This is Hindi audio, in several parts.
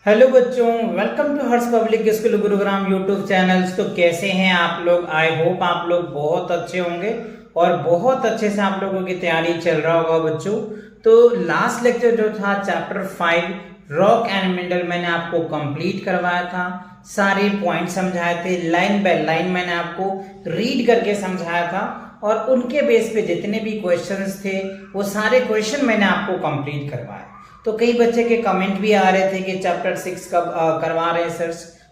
हेलो बच्चों, welcome to Harsh public school Gurugram YouTube channels. तो कैसे हैं आप लोग? आई होप आप लोग बहुत अच्छे होंगे और बहुत अच्छे से आप लोगों की तैयारी चल रहा होगा बच्चों। तो लास्ट लेक्चर जो था चैप्टर 5 रॉक एंड मिनरल मैंने आपको कंप्लीट करवाया था, सारे पॉइंट समझाए थे, लाइन बाय लाइन मैंने आपको रीड करके समझाया था और उनके बेस पे जितने भी क्वेश्चंस थे वो सारे क्वेश्चन मैंने आपको कंप्लीट करवाया। तो कई बच्चे के कमेंट भी आ रहे थे कि चैप्टर 6 कब करवा रहे हैं सर।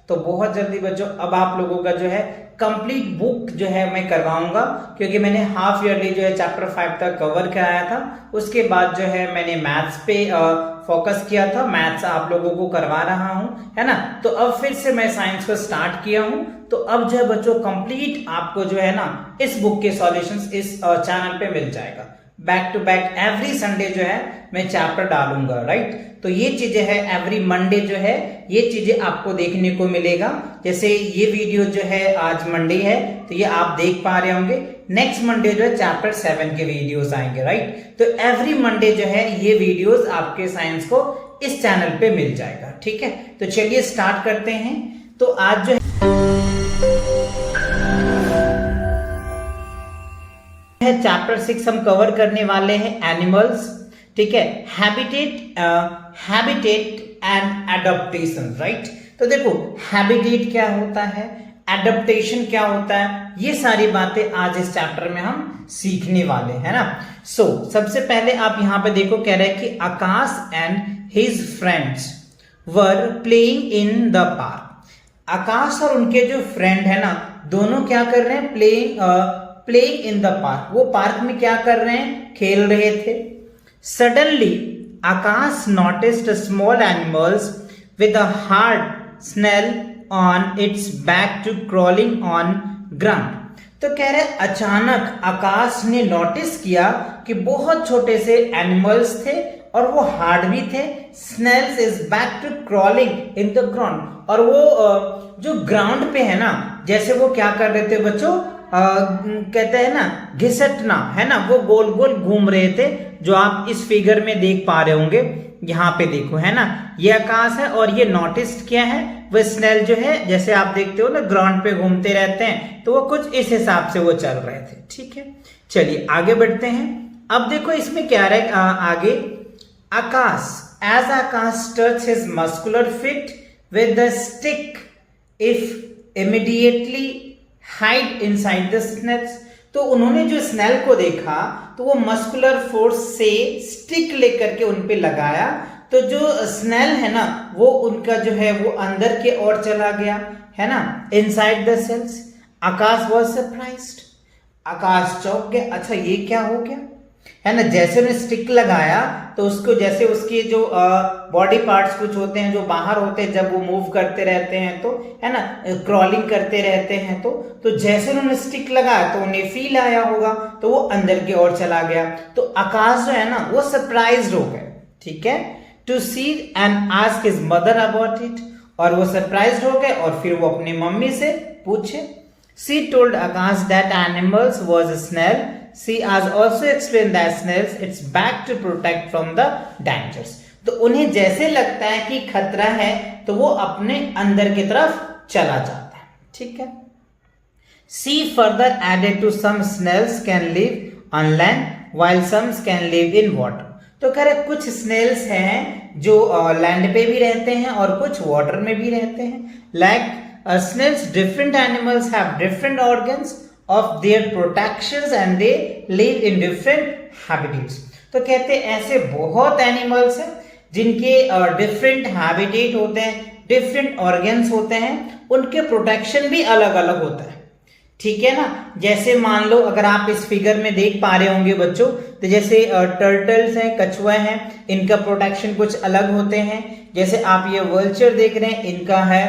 तो बहुत जल्दी बच्चों अब आप लोगों का जो है कंप्लीट बुक जो है मैं करवाऊंगा, क्योंकि मैंने हाफ ईयरली जो है चैप्टर 5 तक कवर कराया था। उसके बाद जो है मैंने मैथ्स पे फोकस किया था, मैथ्स आप लोगों को करवा रहा हूं, है ना। तो अब फिर से मैं साइंस को स्टार्ट किया हूं। तो अब जो है बच्चों कंप्लीट आपको जो है ना इस बुक के सॉल्यूशंस इस चैनल पे मिल जाएगा। Back to back every Sunday जो है मैं चैप्टर डालूंगा, राइट। तो ये चीजें है एवरी मंडे जो है ये चीजें आपको देखने को मिलेगा। जैसे ये वीडियो जो है आज मंडे है तो ये आप देख पा रहे होंगे। नेक्स्ट मंडे जो है चैप्टर 7 के वीडियोस आएंगे, राइट। तो एवरी मंडे जो है ये वीडियोस आपके साइंस को इस चैनल पे मिल जाएगा, ठीक है। तो चलिए स्टार्ट करते हैं। तो आज जो है चैप्टर 6 हम कवर करने वाले हैं एनिमल्स, ठीक है। Habitat and adaptation, right. तो देखो हैबिटेट क्या होता है, एडाप्टेशन क्या होता है, ये सारी बातें आज इस चैप्टर में हम सीखने वाले हैं ना। सो सबसे पहले आप यहां पे देखो, कह रहे हैं कि Akash and his friends were playing in the park. Akash और उनके जो फ्रेंड है ना दोनों क्या कर रहे हैं, प्लेइंग इन द पार्क। वो पार्क में क्या कर रहे हैं, खेल रहे थे। Suddenly Akash noticed small animals with a hard snail on its back to crawling on ground. तो कह रहे अचानक आकाश ने नोटिस किया कि बहुत छोटे से एनिमल्स थे और वो हार्ड भी थे। Snails is back to crawling in the ground. और वो जो ग्राउंड पे है ना, जैसे वो क्या कर रहे थे बच्चों, कहते हैं ना घिसटना, है ना, वो गोल गोल घूम रहे थे, जो आप इस फिगर में देख पा रहे होंगे। यहाँ पे देखो, है ना, ये आकाश है और ये नोटिस किया है वो स्नेल जो है, जैसे आप देखते हो ना ग्राउंड पे घूमते रहते हैं, तो वो कुछ इस हिसाब से वो चल रहे थे, ठीक है। चलिए आगे बढ़ते हैं। अब देखो इसमें क्या रहे आगे, Akash as Akash touch his muscular fit with the stick if immediately hide inside the snails. तो उन्होंने जो स्नेल को देखा तो वो मस्कुलर फोर्स से स्टिक लेकर के उन पे लगाया, तो जो स्नेल है ना वो उनका जो है वो अंदर के ओर चला गया, है ना, inside the shells. Akash was surprised, Akash चौंक गया, अच्छा ये क्या हो गया, है ना। जैसे उन्हें स्टिक लगाया तो उसको जैसे उसके जो बॉडी पार्ट्स कुछ होते हैं जो बाहर होते हैं, जब वो मूव करते रहते हैं तो, है ना, क्रॉलिंग करते रहते हैं, तो जैसे उन्होंने स्टिक लगाया तो उन्हें फील आया होगा, तो वो अंदर की ओर चला गया। तो आकाश जो है ना वो सरप्राइज्ड हो गए, ठीक है, to see and ask his mother about it. और वो सरप्राइज्ड हो गए और फिर वो अपनी मम्मी से पूछे। She told Akash that animals was a snail. She has also explained that snails its back to protect from the dangers. तो उन्हें जैसे लगता है कि खतरा है तो वो अपने अंदर की तरफ चला जाता है, ठीक है। She further added to some snails can live on land while some can live in water. तो कह रहे कुछ स्नेल्स हैं जो लैंड पे भी रहते हैं और कुछ वाटर में भी रहते हैं। Like snails, different animals have different organs of their protections and they live in different habitats. तो कहते हैं ऐसे बहुत एनिमल्स हैं जिनके डिफरेंट हैबिटेट होते हैं, डिफरेंट ऑर्गन्स होते हैं, उनके प्रोटेक्शन भी अलग अलग होता है, ठीक है ना। जैसे मान लो अगर आप इस फिगर में देख पा रहे होंगे बच्चों, तो जैसे टर्टल्स हैं, कछुए हैं, इनका प्रोटेक्शन कुछ अलग होते हैं। जैसे आप ये वल्चर देख रहे हैं, इनका है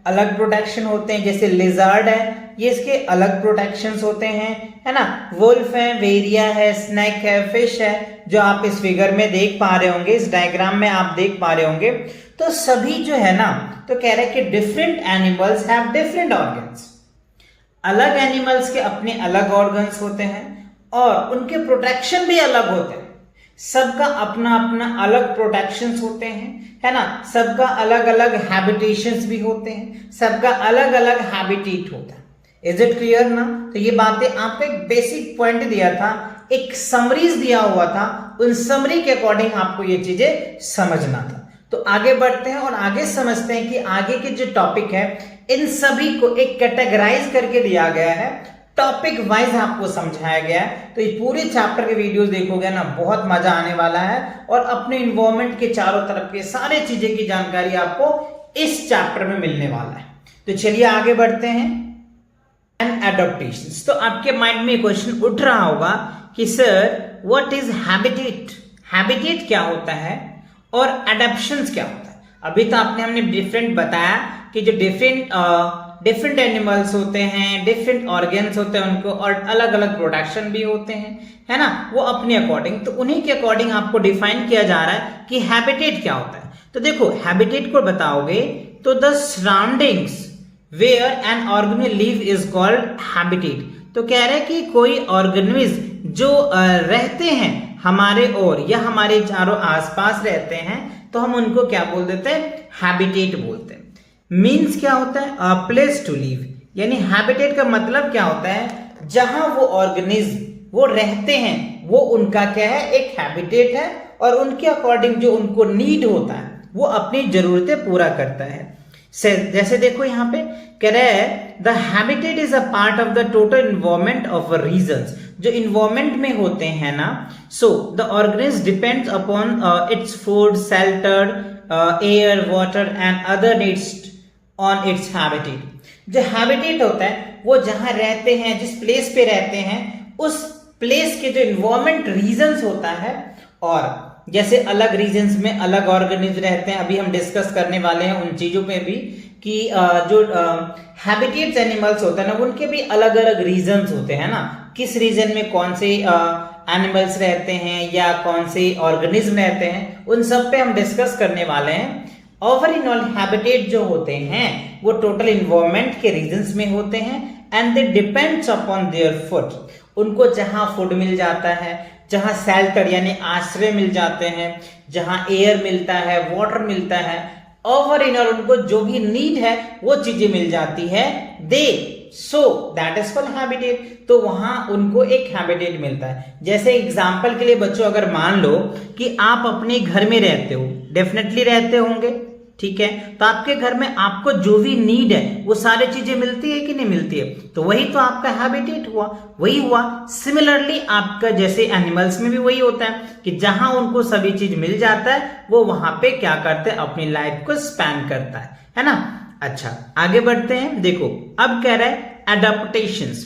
अलग प्रोटेक्शन होते हैं। जैसे लिजार्ड है, ये इसके अलग प्रोटेक्शंस होते हैं, है ना। वुल्फ है, वेरिया है, स्नेक है, फिश है, जो आप इस फिगर में देख पा रहे होंगे, इस डायग्राम में आप देख पा रहे होंगे। तो सभी जो है ना, तो कह रहे हैं कि different animals have different organs. अलग एनिमल्स के अपने अलग ऑर्गन्स होते हैं और उनके प्रोटेक्शन भी अलग होते हैं। सबका अपना अपना अलग प्रोटेक्शंस होते हैं, है ना, सबका अलग अलग हैबिटेशंस भी होते हैं, सबका अलग अलग हैबिटेट होता है। इज इट क्लियर ना? तो ये बातें आपको एक बेसिक पॉइंट दिया था, एक समरीज दिया हुआ था, उन समरी के अकॉर्डिंग आपको ये चीजें समझना था। तो आगे बढ़ते हैं और आगे समझते हैं कि आगे के जो टॉपिक है इन सभी को एक कैटेगराइज करके दिया गया है, टॉपिक वाइज आपको समझाया गया है। तो ये पूरे चैप्टर के वीडियोस देखोगे ना, बहुत मजा आने वाला है और अपने इन्वायरमेंट के चारों तरफ के सारे चीजें की जानकारी आपको इस चैप्टर में मिलने वाला है। तो चलिए आगे बढ़ते हैं। एंड एडाप्टेशंस, तो आपके माइंड में क्वेश्चन उठ रहा होगा कि sir what is habitat, habitat क्या होता है और एडाप्शंस क्या होता है। अभी तो हमने डिफरेंट बताया कि जो डिफरेंट एनिमल्स होते हैं, डिफरेंट ऑर्गन्स होते हैं उनको, और अलग अलग प्रोडक्शन भी होते हैं, है ना, वो अपने अकॉर्डिंग, तो उन्हीं के अकॉर्डिंग आपको डिफाइन किया जा रहा है कि हैबिटेट क्या होता है। तो देखो हैबिटेट को बताओगे तो the surroundings where an organism live is called habitat. तो कह रहे हैं कि कोई ऑर्गेनिज्म जो रहते हैं हमारे और या हमारे चारों आसपास रहते हैं तो हम उनको क्या बोल देते हैं, हैबिटेट बोलते हैं। मीन्स क्या होता है, अ प्लेस टू लिव, यानी हैबिटेट का मतलब क्या होता है, जहां वो ऑर्गेनिज्म वो रहते हैं वो उनका क्या है, एक हैबिटेट है, और उनके अकॉर्डिंग जो उनको नीड होता है वो अपनी जरूरतें पूरा करता है। जैसे देखो यहाँ पे कह रहा है the habitat is a part of the total environment of regions, जो इन्वायरमेंट में होते हैं ना, so the organism depends upon its food, shelter, air, water and other needs on its habitat. जो हैबिटेट होता है वो जहां रहते हैं, जिस प्लेस पे रहते हैं, उस प्लेस के जो इन्वायरमेंट रीजन्स होता है, और जैसे अलग रीजन्स में अलग ऑर्गेनिज्म रहते हैं, अभी हम डिस्कस करने वाले हैं उन चीजों पे भी कि जो हैबिटेट्स एनिमल्स होते हैं ना, उनके भी अलग अलग रीजन्स होते हैं ना, किस रीजन में कौन से एनिमल्स रहते हैं या कौन से ऑर्गेनिज्म रहते हैं, उन सब पे हम डिस्कस करने वाले हैं। ओवरऑल हैबिटेट जो होते हैं वो टोटल इन्वायरमेंट के रीजन्स में होते हैं, and they depends upon their food, उनको जहां फूड मिल जाता है, जहां शेल्टर यानी आश्रय मिल जाते हैं, जहां एयर मिलता है, वाटर मिलता है, ओवरऑल उनको जो भी नीड है वो चीजें मिल जाती है, they so that is called habitat. तो वहां उनको एक हैबिटेट मिलता है। जैसे एग्जांपल के लिए बच्चों, अगर मान लो कि आप अपने घर में रहते हो, डेफिनेटली रहते होंगे, ठीक है, तो आपके घर में आपको जो भी नीड है वो सारी चीजें मिलती है कि नहीं मिलती है, तो वही तो आपका हैबिटेट हुआ, वही हुआ। सिमिलरली आपका जैसे एनिमल्स में भी वही होता है कि जहां उनको सभी चीज मिल जाता है वो वहां पे क्या करते हैं, अपनी लाइफ को स्पेंड करता है ना। अच्छा आगे बढ़ते हैं। देखो अब कह रहा है एडाप्टेशंस।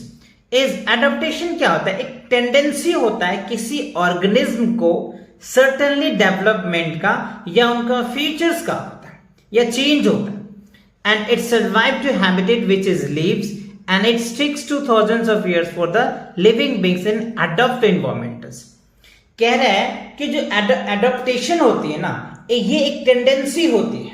एडाप्टेशन क्या होता है, एक टेंडेंसी होता है किसी ऑर्गेनिज्म को सर्टेनली डेवलपमेंट का या उनका फीचर्स का या चेंज होता है, and it survive to habitat which is lives and it sticks to thousands of years for the living beings in adopt environments. कह रहा है कि जो एडॉप्टेशन होती है ना, ये एक टेंडेंसी होती है।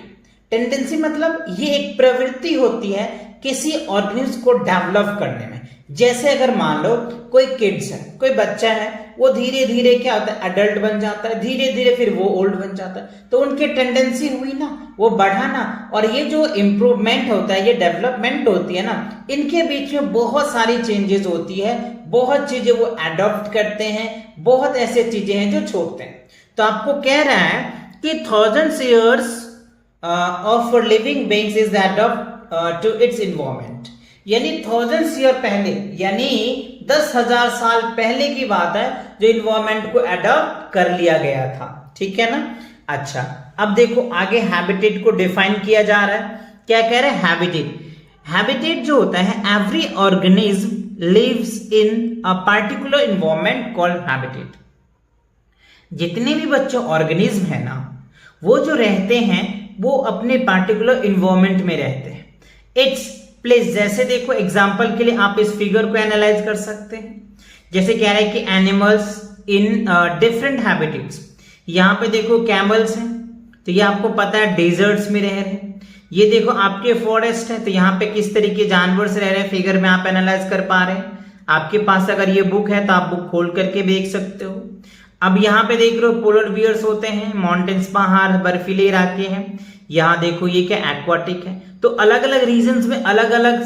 टेंडेंसी मतलब ये एक प्रवृत्ति होती है किसी ऑर्गेनिज्म को डेवलप करने में। जैसे अगर मान लो कोई किड्स है, कोई बच्चा है, वो धीरे धीरे क्या होता है, अडल्ट बन जाता है, धीरे धीरे फिर वो ओल्ड बन जाता है, तो उनकी टेंडेंसी हुई ना वो बढ़ाना, और ये जो इम्प्रूवमेंट होता है, ये डेवलपमेंट होती है ना, इनके बीच में बहुत सारी चेंजेस होती है, बहुत चीजें वो अडॉप्ट करते हैं, बहुत ऐसे चीजें हैं जो छोड़ते हैं। तो आपको कह रहा है कि thousands years of living beings is adopt to its environment, यानी थाउजेंड्स ईयर पहले, यानी 10,000 साल पहले की बात है जो इन्वायरमेंट को अडॉप्ट कर लिया गया था, ठीक है ना। अच्छा अब देखो आगे हैबिटेट को डिफाइन किया जा रहा है। क्या कह रहे हैं, हैबिटेट जो होता है, every organism lives in a particular environment called habitat. जितने भी बच्चों ऑर्गेनिज्म है ना, वो जो रहते हैं वो अपने पार्टिकुलर इन्वायरमेंट में रहते हैं। इट्स प्लेस, जैसे देखो एग्जांपल के लिए आप इस फिगर को एनालाइज कर सकते हैं। जैसे कह रहा है कि एनिमल्स इन डिफरेंट हैबिटेट्स। यहाँ पे देखो कैमल्स हैं, तो ये आपको पता है डेजर्ट्स में रह रहे हैं। ये देखो आपके फॉरेस्ट है, तो यहाँ पे किस तरीके जानवर रह रहे हैं, फिगर में आप एनालाइज कर पा रहे हैं। आपके पास अगर ये बुक है तो आप बुक खोल करके देख सकते हो। अब यहाँ पे देख रहे हो पोलर बियर्स होते हैं, माउंटेन्स पहाड़ बर्फीले इलाके हैं। यहाँ देखो ये क्या एक्वाटिक है। तो अलग अलग रीजन्स में अलग अलग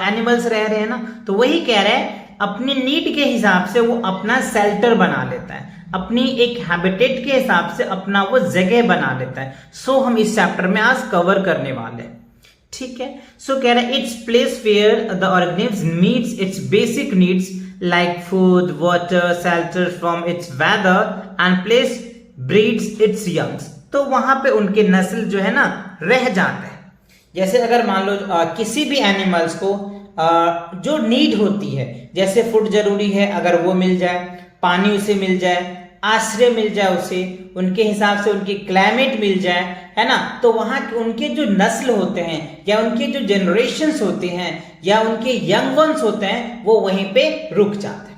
एनिमल्स रह रहे हैं ना, तो वही कह रहा है अपनी नीड के हिसाब से वो अपना शेल्टर बना लेता है, अपनी एक हैबिटेट के हिसाब से अपना वो जगह बना लेता है। सो हम इस चैप्टर में आज कवर करने वाले हैं, ठीक है। सो कह रहा है it's place where the organism meets its basic needs like food water shelter from its weather and place breeds its youngs. तो वहां पे उनके नस्ल जो है ना रह जाते हैं। जैसे अगर मान लो किसी भी एनिमल्स को जो नीड होती है, जैसे फूड जरूरी है, अगर वो मिल जाए, पानी उसे मिल जाए, आश्रय मिल जाए उसे, उनके हिसाब से उनकी क्लाइमेट मिल जाए, है ना, तो वहां उनके जो नस्ल होते हैं या उनके जो जनरेशन्स होते हैं या उनके यंग वंस होते हैं वो वहीं पे रुक जाते हैं।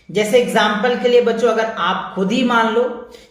जैसे एग्जाम्पल के लिए बच्चों, अगर आप खुद ही मान लो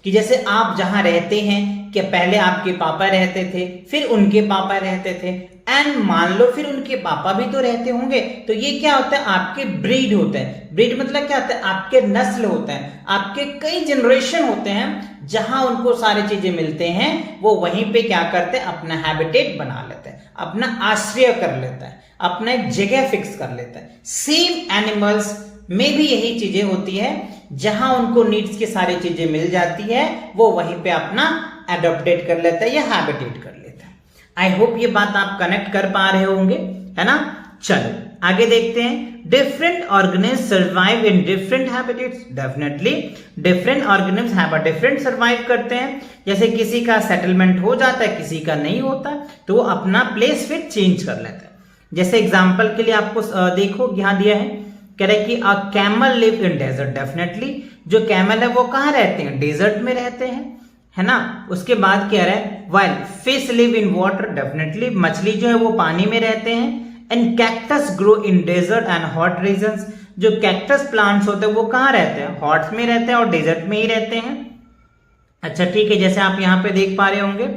कि जैसे आप जहां रहते हैं कि पहले आपके पापा रहते थे, फिर उनके पापा रहते थे, एंड मान लो फिर उनके पापा भी तो रहते होंगे, तो ये क्या होता है आपके ब्रीड होते हैं। ब्रीड मतलब क्या होता है, आपके नस्ल होते हैं, आपके कई जनरेशन होते हैं, जहां उनको सारी चीजें मिलते हैं वो वहीं पे क्या करते हैं अपना हैबिटेट बना लेते हैं, अपना आश्रय कर लेता है, अपना एक जगह फिक्स कर लेता है। सेम एनिमल्स में भी यही चीजें होती है, जहां उनको नीड्स की सारी चीजें मिल जाती है वो वहीं पे अपना एडॉप्टेट कर लेता है या हैबिटेट कर लेता है। आई होप ये बात आप कनेक्ट कर पा रहे होंगे, है ना। चलो आगे देखते हैं। Different organism survive in different habitats. Definitely different organism have a different survive करते हैं। जैसे किसी का सेटलमेंट हो जाता है, किसी का नहीं होता, तो वो अपना प्लेस फिर चेंज कर लेता है। जैसे एग्जाम्पल के लिए आपको देखो यहाँ दिया है, कह रहे कि a camel live in desert. Definitely जो कैमल है वो कहाँ रहते हैं, डेजर्ट में रहते हैं, है ना। उसके बाद कह रहा है while fish live in water. Definitely मछली जो है वो पानी में रहते हैं। And cactus grow in desert and hot regions. जो कैक्टस प्लांट्स होते हैं वो कहाँ रहते हैं, हॉट में रहते हैं और डेजर्ट में ही रहते हैं। अच्छा ठीक है, जैसे आप यहाँ पे देख पा रहे होंगे।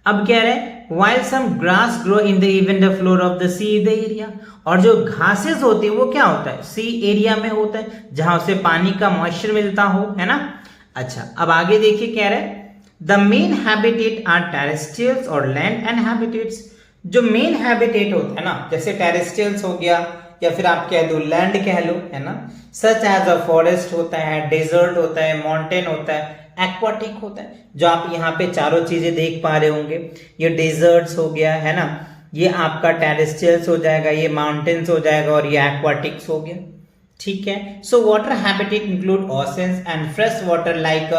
अब कह रहे हैं while some grass grow in the even the floor of the sea the area। और जो घासेस होती है वो क्या होता है, सी एरिया में होता है, जहां उसे पानी का मॉइस्चर मिलता हो, है ना। अच्छा अब आगे देखिए, कह रहे हैं the main habitat are terrestrials और लैंड एंड हैबिटेट्स। जो मेन हैबिटेट होता है ना, जैसे टेरेस्ट्रियल्स हो गया या फिर आप कह दो लैंड कह लो, है ना, सच एज अ फॉरेस्ट होता है, डेजर्ट होता है, माउंटेन होता है, एक्वाटिक होता है। जो आप यहाँ पे चारों चीजें देख पा रहे होंगे, ये डेजर्ट्स हो गया, है ना, ये आपका टेरेस्ट्रियल्स हो जाएगा, ये माउंटेन्स हो जाएगा और ये एक्वाटिक्स हो गया, ठीक है। So water habitat include oceans and fresh water like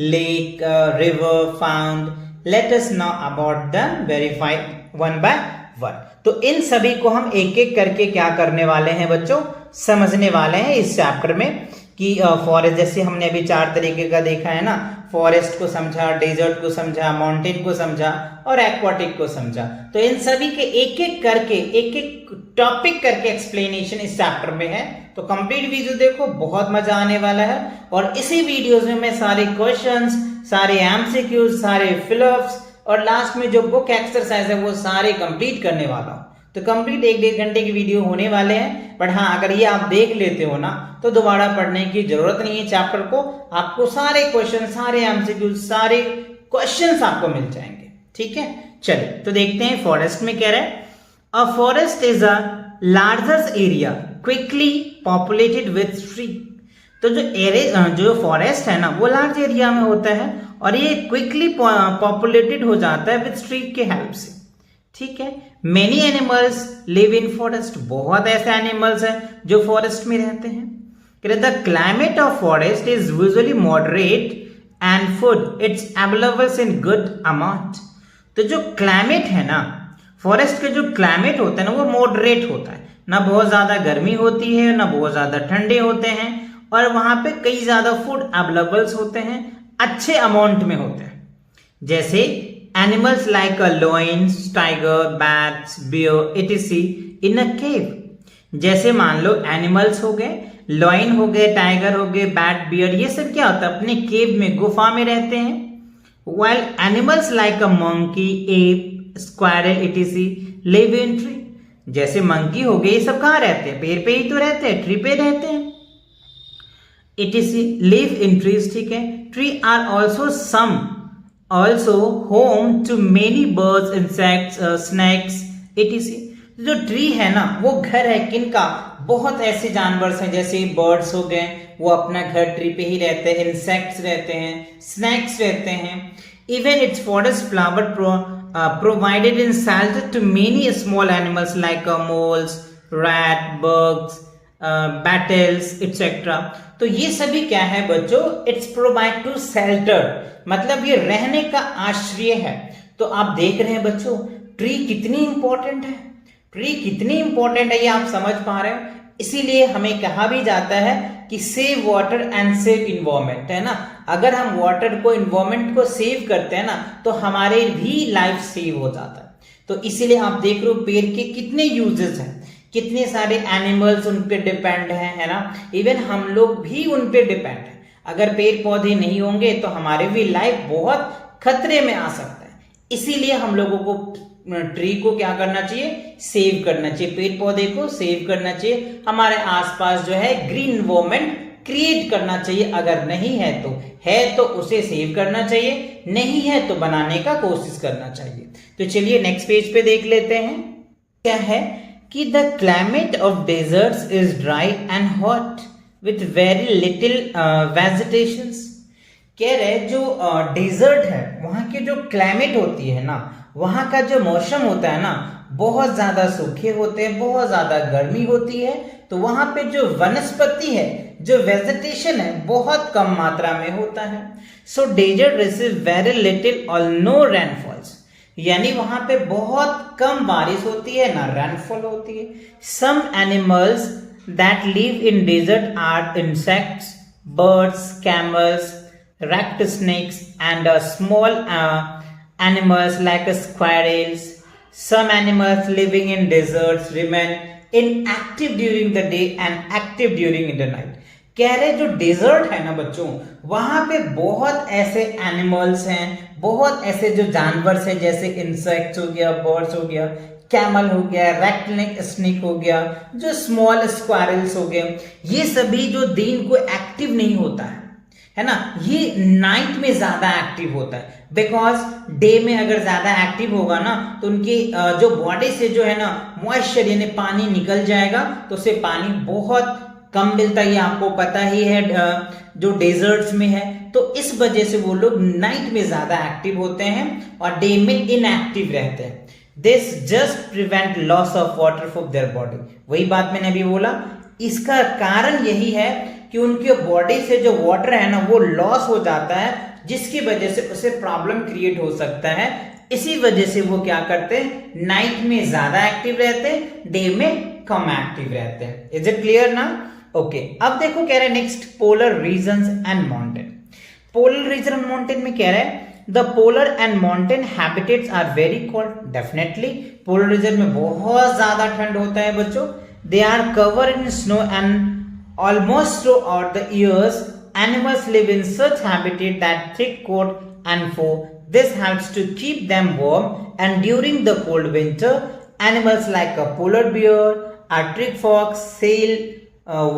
lake river found. Let us now about the verify one by one. तो इन सभी को हम एक एक करके क्या करने वाले हैं बच्चों, समझने वाले हैं इस चैप्टर में। कि फॉरेस्ट जैसे हमने अभी 4 तरीके का देखा है ना, फॉरेस्ट को समझा, डेजर्ट को समझा, माउंटेन को समझा और एक्वाटिक को समझा। तो इन सभी के एक एक करके एक एक टॉपिक करके एक्सप्लेनेशन इस चैप्टर में है। तो कंप्लीट वीडियो देखो, बहुत मजा आने वाला है। और इसी वीडियोस में मैं सारे क्वेश्चंस, सारे एमसीक्यूज, सारे फिलअप्स और लास्ट में जो बुक एक्सरसाइज है वो सारे कंप्लीट करने वाला हूं। तो कंप्लीट 1-1.5 घंटे की वीडियो होने वाले हैं। बट हाँ, अगर ये आप देख लेते हो ना तो दोबारा पढ़ने की जरूरत नहीं है चैप्टर को। आपको सारे क्वेश्चन, सारे एमसीक्यू, सारे क्वेश्चंस आपको मिल जाएंगे, ठीक है। चलिए तो देखते हैं। फॉरेस्ट में कह रहा है a forest is a largest area quickly populated with tree. तो जो फॉरेस्ट है ना वो लार्ज एरिया में होता है और ये क्विकली पॉपुलेटेड हो जाता है विथ ट्री के हेल्प से, ठीक है। Many animals live in forest. बहुत ऐसे एनिमल्स हैं जो फॉरेस्ट में रहते हैं। The climate of forest is usually moderate and food it's available in good amount. तो जो क्लाइमेट है ना, फॉरेस्ट के जो क्लाइमेट होता है ना वो मॉडरेट होता है, ना बहुत ज्यादा गर्मी होती है ना बहुत ज्यादा ठंडे होते हैं, और वहां पे कई ज्यादा फूड अवेलेबल होते हैं, अच्छे अमाउंट में होते हैं। जैसे animals like lions, tiger, bats, bear, etc. in a cave। जैसे मान लो एनिमल्स हो गए, लॉइन हो गए, टाइगर हो गए, बैट, बियर, ये सब क्या होता है अपने केव में, गुफा में रहते हैं। while animals like a monkey, ape, squirrel, etc. live in tree। जैसे मंकी हो गए, ये सब कहाँ रहते हैं, पेड़ पे ही तो रहते हैं, ट्री पे रहते हैं। etc. live in trees, ठीक है। Tree are also home to many birds, insects, snakes etc. जो ट्री है ना वो घर है किनका, बहुत ऐसे जानवर हैं जैसे बर्ड्स हो गए, वो अपना घर ट्री पे ही रहते हैं, इंसेक्ट्स रहते हैं, स्नैक्स रहते हैं. Even it's forest flower provided in shelter to many small animals like moles, rat, bugs, battles etc. तो ये सभी क्या है बच्चों, इट्स प्रोवाइड टू शेल्टर, मतलब ये रहने का आश्रय है. तो आप देख रहे हैं बच्चों ट्री कितनी इंपॉर्टेंट है, ट्री कितनी इंपॉर्टेंट है ये आप समझ पा रहे हैं. इसीलिए हमें कहा भी जाता है कि save water and save environment, है ना. अगर हम वाटर को, इन्वायरमेंट को सेव करते हैं ना तो हमारे भी लाइफ सेव हो जाता है. तो इसीलिए आप देख रहे हो पेड़ के कितने यूजेस हैं, कितने सारे एनिमल्स उन पे डिपेंड है ना. इवन हम लोग भी उन पे डिपेंड है. अगर पेड़ पौधे नहीं होंगे तो हमारे भी लाइफ बहुत खतरे में आ सकता है. इसीलिए हम लोगों को ट्री को क्या करना चाहिए, सेव करना चाहिए, पेड़ पौधे को सेव करना चाहिए. हमारे आसपास जो है ग्रीन इन्वायरमेंट क्रिएट करना चाहिए. अगर नहीं है तो उसे सेव करना चाहिए, नहीं है तो बनाने का कोशिश करना चाहिए. तो चलिए नेक्स्ट पेज पे देख लेते हैं. क्या है कि the climate of desserts is dry and hot with very little vegetations. कह रहे जो डेजर्ट है वहां की जो क्लाइमेट होती है ना, वहां का जो मौसम होता है ना, बहुत ज्यादा सूखे होते हैं, बहुत ज्यादा गर्मी होती है. तो वहां पे जो वनस्पति है, जो वेजिटेशन है, बहुत कम मात्रा में होता है. सो डेजर्ट रिसीव वेरी लिटिल और नो रेनफॉल्स, यानी वहां पे बहुत कम बारिश होती है, ना रेनफॉल होती है. Some animals that live in desert are insects, birds, camels, rat snakes and small animals like squirrels. Some animals living in deserts remain inactive during the day and active during the night. कह रहे जो डेजर्ट है ना बच्चों, वहां पे बहुत ऐसे एनिमल्स हैं, बहुत ऐसे जो जानवर हैं जैसे इंसेक्ट्स हो गया, बर्ड्स हो गया, कैमल हो गया, रैट स्नेक हो गया, जो स्मॉल स्क्वायरल्स हो गए, ये सभी जो दिन को एक्टिव नहीं होता है ना, ये नाइट में ज्यादा एक्टिव होता है. बिकॉज डे में अगर ज्यादा एक्टिव होगा ना तो उनकी जो बॉडी से जो है ना मॉइस्चर यानी पानी निकल जाएगा, तो उसे पानी बहुत कम मिलता है, ये आपको पता ही है जो डेजर्ट्स में है. तो इस वजह से वो लोग नाइट में ज्यादा एक्टिव होते हैं और डे में इनएक्टिव रहते हैं. This just prevent loss of water from their body. वही बात मैंने अभी बोला, इसका कारण यही है कि उनके बॉडी से जो वाटर है ना वो लॉस हो जाता है, जिसकी वजह से उसे प्रॉब्लम क्रिएट हो सकता है. इसी वजह से वो क्या करते हैं, नाइट में ज्यादा एक्टिव रहते हैं, डे में कम एक्टिव रहते हैं. इज इट क्लियर ना? ओके. अब देखो कह रहे हैं next polar regions and mountain. Polar region and mountain में कह रहे हैं the polar and mountain habitats are very cold. Definitely polar region में बहुत ज्यादा ठंड होता है बच्चों. They are covered in snow and almost throughout the years. Animals live in such habitat that thick coat and fur. This helps to keep them warm, and during the cold winter animals like a polar bear, arctic fox, seal,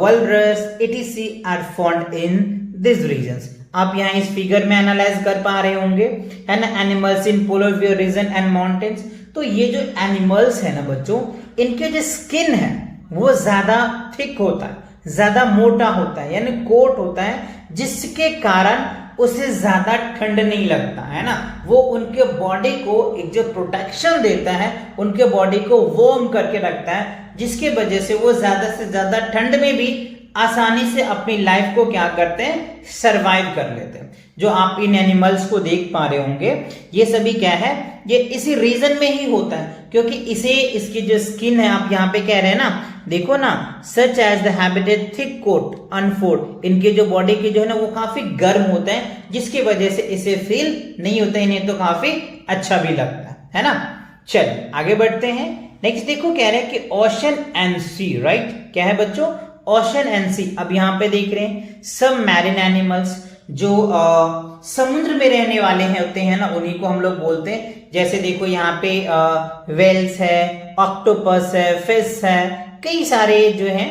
walrus etc are found in these regions. आप यहाँ इस फिगर में एनालाइज कर पा रहे होंगे, है ना, animals in polar bear region and mountains. तो ये जो एनिमल्स है ना बच्चों, इनके जो स्किन है वो ज्यादा थिक होता है, ज्यादा मोटा होता है, यानी कोट होता है, जिसके कारण उसे ज्यादा ठंड नहीं लगता है ना. वो उनके बॉडी को एक जो प्रोटेक्शन देता है, उनके बॉडी को वार्म करके रखता है, जिसके वजह से वो ज्यादा से ज्यादा ठंड में भी आसानी से अपनी लाइफ को क्या करते हैं, सरवाइव कर लेते हैं. जो आप इन एनिमल्स को देख पा रहे होंगे, ये सभी क्या है, ये इसी रीजन में ही होता है, क्योंकि इसे इसकी जो स्किन है, आप यहाँ पे कह रहे हैं ना, देखो ना, such as the habitat thick coat unfold, इनके जो बॉडी के जो है ना वो काफी गर्म होते हैं, जिसकी वजह से इसे फील नहीं होता, इन्हें तो काफी अच्छा भी लगता है ना. चलिए आगे बढ़ते हैं. नेक्स्ट देखो कह रहे हैं कि ओशन एंड सी. राइट, क्या है बच्चों, ओशन एंड सी. अब यहाँ पे देख रहे हैं सब मैरिन एनिमल्स, जो समुद्र में रहने वाले हैं होते हैं ना, उन्हीं को हम लोग बोलते हैं. जैसे देखो यहाँ पे वेल्स है, ऑक्टोपस है, फिश है, कई सारे जो हैं.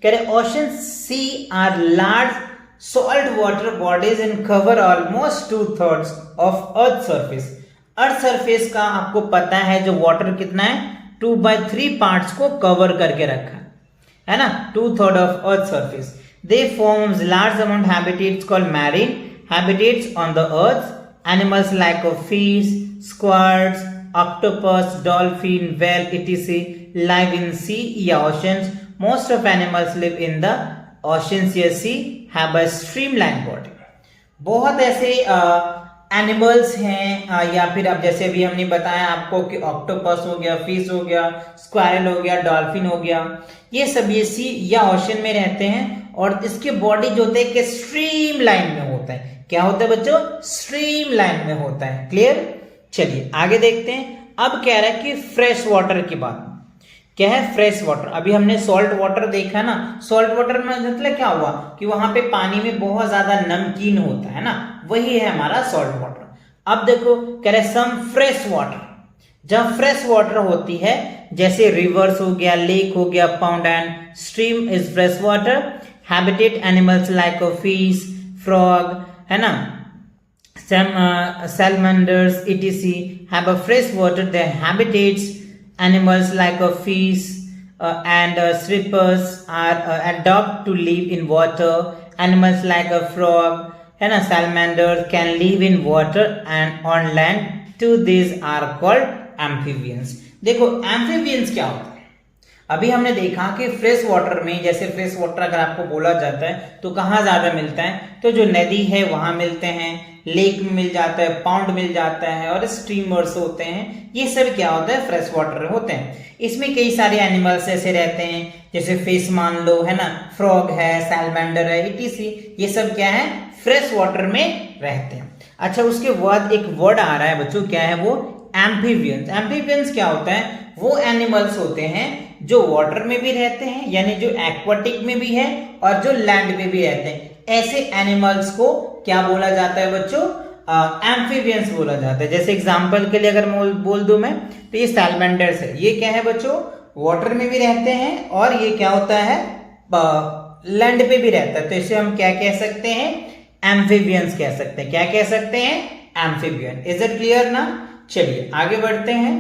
कह रहे ocean sea are large salt water bodies and cover almost 2/3 of earth surface. Earth surface का आपको पता है जो वाटर कितना है 2/3 पार्ट्स को कवर करके रखा है ना 2/3 of earth surface. They forms large amount habitats called marine habitats on the earth. Animals like fish, squirts, octopus, dolphin, whale, etc. live in sea या oceans. Most of animals live in the oceans या sea have a streamlined body. बहुत ऐसे एनिमल्स हैं या फिर अब जैसे भी हमने बताया आपको कि ऑक्टोपस हो गया, फिश हो गया, स्क्वायरल हो गया, डॉल्फिन हो गया, ये सब ये सी या ओशन में रहते हैं और इसके बॉडी जो होते हैं कि स्ट्रीम लाइन में होता है. क्या होता है बच्चों? स्ट्रीम लाइन में होता है. क्लियर? चलिए आगे देखते हैं. अब कह रहा है कि फ्रेश वाटर की बात. क्या है? Fresh water. अभी हमने सॉल्ट वाटर देखा ना. सॉल्ट वाटर में मतलब क्या हुआ कि वहां पे पानी में बहुत ज्यादा नमकीन होता है ना, वही है हमारा सॉल्ट वाटर. अब देखो कह रहे सम फ्रेश वाटर. जब फ्रेश वाटर होती है जैसे रिवर्स हो गया, लेक हो गया, pound and stream is fresh water. Habitat animals like fish, frog है ना, salamanders etc. have a fresh water. Their habitats animals like a fish and strippers are adopt to live in water. Animals like a frog है ना, salamanders can live in water and on land. To these are called amphibians. देखो amphibians क्या होता है? अभी हमने देखा कि फ्रेश वाटर में, जैसे फ्रेश वाटर अगर आपको बोला जाता है तो कहाँ ज्यादा मिलता है, तो जो नदी है वहां मिलते हैं, लेक में मिल जाता है, पाउंड मिल जाता है और स्ट्रीमर्स होते हैं. ये सब क्या होता है? फ्रेश वाटर होते हैं. इसमें कई सारे एनिमल्स ऐसे रहते हैं जैसे फिश मान लो है ना, फ्रॉग है, सैलमेंडर है, etc. ये सब क्या है? फ्रेश वाटर में रहते हैं. अच्छा उसके बाद एक वर्ड आ रहा है बच्चों, क्या है वो? एम्फीबियंस. एम्फीबियंस क्या होता है? वो एनिमल्स होते हैं जो वाटर में भी रहते हैं, यानी जो एक्वाटिक में भी है और जो लैंड में भी रहते हैं. ऐसे एनिमल्स को क्या बोला जाता है बच्चों? एम्फीबियंस बोला जाता है. जैसे एग्जांपल के लिए अगर बोल दूं मैं तो ये सैलमेंडर्स है. ये क्या है बच्चों? वाटर में भी रहते हैं और ये क्या होता है? लैंड पे भी रहता है. तो इसे हम क्या कह सकते हैं? एम्फीबियंस कह सकते हैं. क्या कह सकते हैं? एम्फीबियन. इज इट क्लियर ना? चलिए आगे बढ़ते हैं.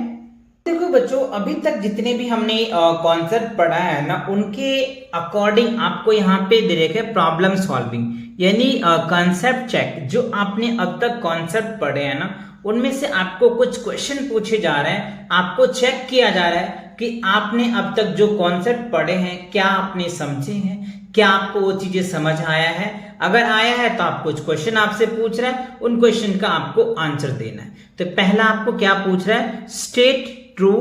देखो बच्चों अभी तक जितने भी हमने कॉन्सेप्ट पढ़ा है ना, उनके अकॉर्डिंग आपको यहाँ पे दे रखे प्रॉब्लम सॉल्विंग, यानी कॉन्सेप्ट चेक. जो आपने अब तक कॉन्सेप्ट पढ़े हैं ना, उनमें से आपको कुछ क्वेश्चन पूछे जा रहे हैं, आपको चेक किया जा रहा है कि आपने अब तक जो कॉन्सेप्ट पढ़े हैं क्या आपने समझे हैं, क्या आपको वो चीजें समझ आया है. अगर आया है तो आप कुछ क्वेश्चन आपसे पूछ रहे हैं, उन क्वेश्चन का आपको आंसर देना है. तो पहला आपको क्या पूछ रहा है? स्टेट ट्रू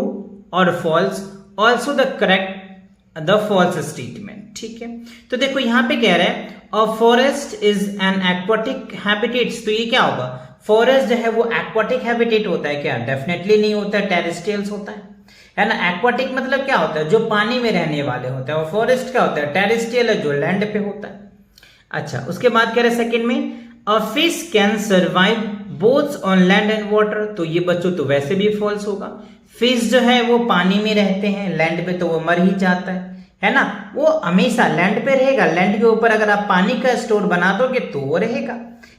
और false, also the correct the false statement. ठीक है, तो देखो यहाँ पे कह रहा है a forest is an aquatic habitats. तो ये क्या होगा? फॉरेस्ट जो है वो एक्वाटिक हैबिटेट होता है क्या? डेफिनेटली नहीं होता है, टेरेस्ट्रियल्स होता है ना. एक्वाटिक मतलब क्या होता है? जो पानी में रहने वाले होते हैं. और फॉरेस्ट क्या होता है? टेरेस्ट्रियल है, जो लैंड पे होता है. अच्छा उसके बाद कह रहे हैं सेकेंड में a fish can survive both on land and water. तो ये बच्चों तो वैसे भी फॉल्स होगा. फिश जो है वो पानी में रहते हैं, लैंड पे तो वो मर ही जाता है ना. वो हमेशा लैंड पे रहेगा. लैंड के ऊपर अगर आप पानी का स्टोर बना दोगे तो वो रहेगा,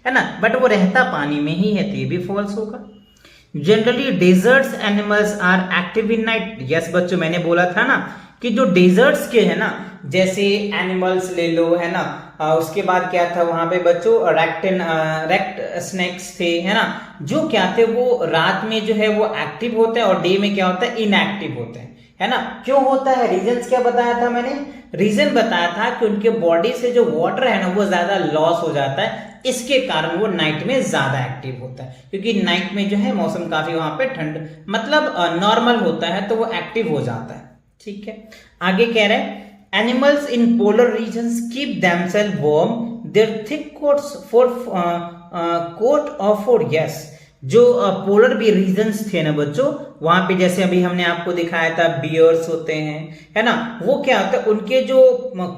है ना, बट वो रहता पानी में ही है, तो ये भी फॉल्स होगा. Generally deserts animals are active in night. Yes बच्चों मैंने बोला था ना कि जो डेजर्ट्स के है ना, जैसे एनिमल्स ले लो है ना, उसके बाद क्या था वहां पे बच्चों? रेक्ट स्नेक्स थे, है ना, जो क्या थे वो रात में जो है वो एक्टिव होते हैं और डे में क्या होता है? इनएक्टिव होते हैं, है ना. क्यों होता है? रीजंस क्या बताया था मैंने? रीजन बताया था कि उनके बॉडी से जो वाटर है ना वो ज्यादा लॉस हो जाता है, इसके कारण वो नाइट में ज्यादा एक्टिव होता है. क्योंकि नाइट में जो है मौसम काफी वहां पे ठंड मतलब नॉर्मल होता है, तो वो एक्टिव हो जाता है. ठीक है, आगे कह रहे हैं animals in polar regions keep themselves warm their thick coats fur coat of fur. Yes, जो पोलर भी रीजन्स थे ना बच्चों, वहां पे जैसे अभी हमने आपको दिखाया था बियर्स होते हैं, है ना, वो क्या होता है? उनके जो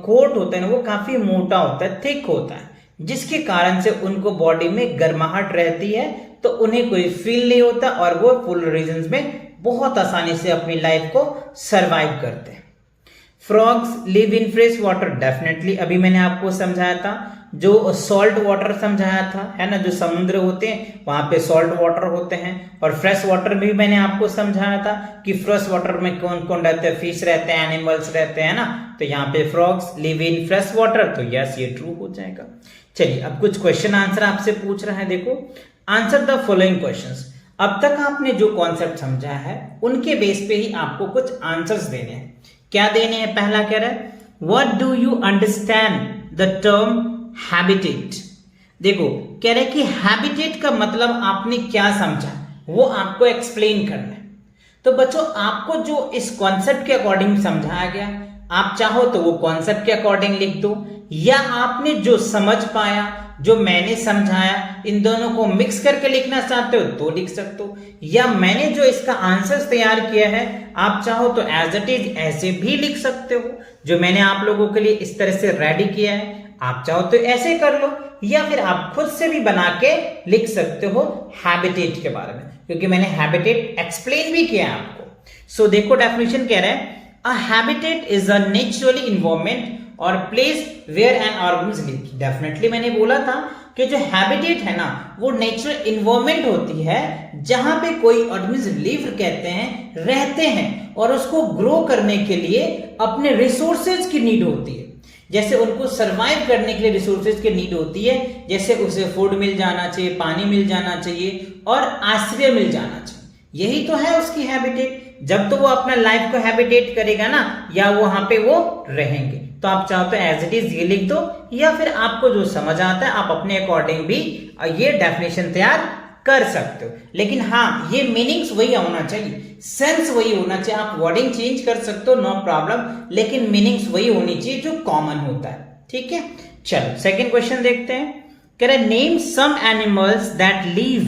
कोट होता है ना वो काफी मोटा होता है, थिक होता है, जिसके कारण से उनको बॉडी में गर्माहट रहती है, तो उन्हें कोई फील नहीं होता और वो पोलर रीजन्स में बहुत आसानी से अपनी लाइफ को सरवाइव करते हैं. Frogs live in fresh water. Definitely अभी मैंने आपको समझाया था जो सॉल्ट वाटर समझाया था, है ना, जो समुद्र होते हैं वहां पे सॉल्ट वाटर होते हैं, और फ्रेश वाटर भी मैंने आपको समझाया था कि फ्रेश वाटर में कौन कौन रहते हैं, फिश रहते हैं, एनिमल्स रहते हैं ना, तो यहाँ पे frogs live in fresh water, तो यस ये ट्रू हो जाएगा। चलिए अब कुछ क्वेश्चन आंसर आपसे पूछ रहा है, देखो आंसर द फॉलोइंग क्वेश्चंस। अब तक आपने जो कॉन्सेप्ट समझा है उनके बेस पे ही आपको कुछ आंसर्स देने हैं। क्या देने हैं? पहला कह रहा है what do you understand the term habitat. देखो कह रहे कि हैबिटेट का मतलब आपने क्या समझा वो आपको एक्सप्लेन करना है। तो बच्चों आपको जो इस कॉन्सेप्ट के अकॉर्डिंग समझाया गया, आप चाहो तो वो कॉन्सेप्ट के अकॉर्डिंग लिख दो, या आपने जो समझ पाया, जो मैंने समझाया, इन दोनों को मिक्स करके लिखना चाहते हो तो लिख सकते हो, या मैंने जो इसका आंसर तैयार किया है आप चाहो तो एज इट इज ऐसे भी लिख सकते हो, जो मैंने आप लोगों के लिए इस तरह से रेडी किया है आप चाहो तो ऐसे कर लो, या फिर आप खुद से भी बना के लिख सकते हो हैबिटेट के बारे में, क्योंकि मैंने हैबिटेट एक्सप्लेन भी किया है आपको। सो देखो डेफिनेशन कह रहा है a habitat is a naturally environment or place where an organism live. Definitely मैंने बोला था कि जो हैबिटेट है ना वो नेचुरल इन्वायरमेंट होती है जहां पे कोई ऑर्गेनिज्म लिव कहते हैं, रहते हैं, और उसको ग्रो करने के लिए अपने रिसोर्सेज की नीड होती है। जैसे उनको सरवाइव करने के लिए रिसोर्सेज की नीड होती है, जैसे उसे फूड मिल जाना चाहिए, पानी मिल जाना चाहिए और आश्रय मिल जाना चाहिए, यही तो है उसकी हैबिटेट। जब तो वो अपना लाइफ को हैबिटेट करेगा ना, या वहां पे वो रहेंगे। तो आप चाहो तो एज इट इज ये लिख दो, या फिर आपको जो समझ आता है आप अपने अकॉर्डिंग भी ये डेफिनेशन तैयार कर सकते हो। लेकिन हाँ ये मीनिंग्स वही होना चाहिए, सेंस वही होना चाहिए। आप वर्डिंग चेंज कर सकते हो नो प्रॉब्लम, लेकिन मीनिंग्स वही होनी चाहिए जो कॉमन होता है। ठीक है, चलो सेकंड क्वेश्चन देखते हैं। कह रहे name some animals that live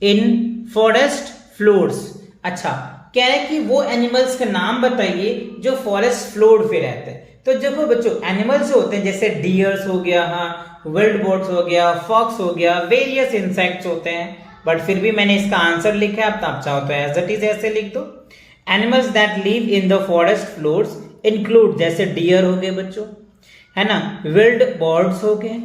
in forest floors. अच्छा कह रहे कि वो एनिमल्स का नाम बताइए जो फॉरेस्ट फ्लोर पे रहते हैं। तो देखो बच्चों एनिमल्स होते हैं जैसे डियर्स हो गया, हाँ विल्ड बोर्ड्स हो गया, फॉक्स हो गया, वेरियस इंसेक्ट्स होते हैं, बट फिर भी मैंने इसका आंसर लिखा है, अब आप चाहो तो एज इट इज ऐसे लिख दो। Animals that live in the forest floors include, जैसे डियर हो गए बच्चों, है ना, विल्ड बर्ड्स हो गए,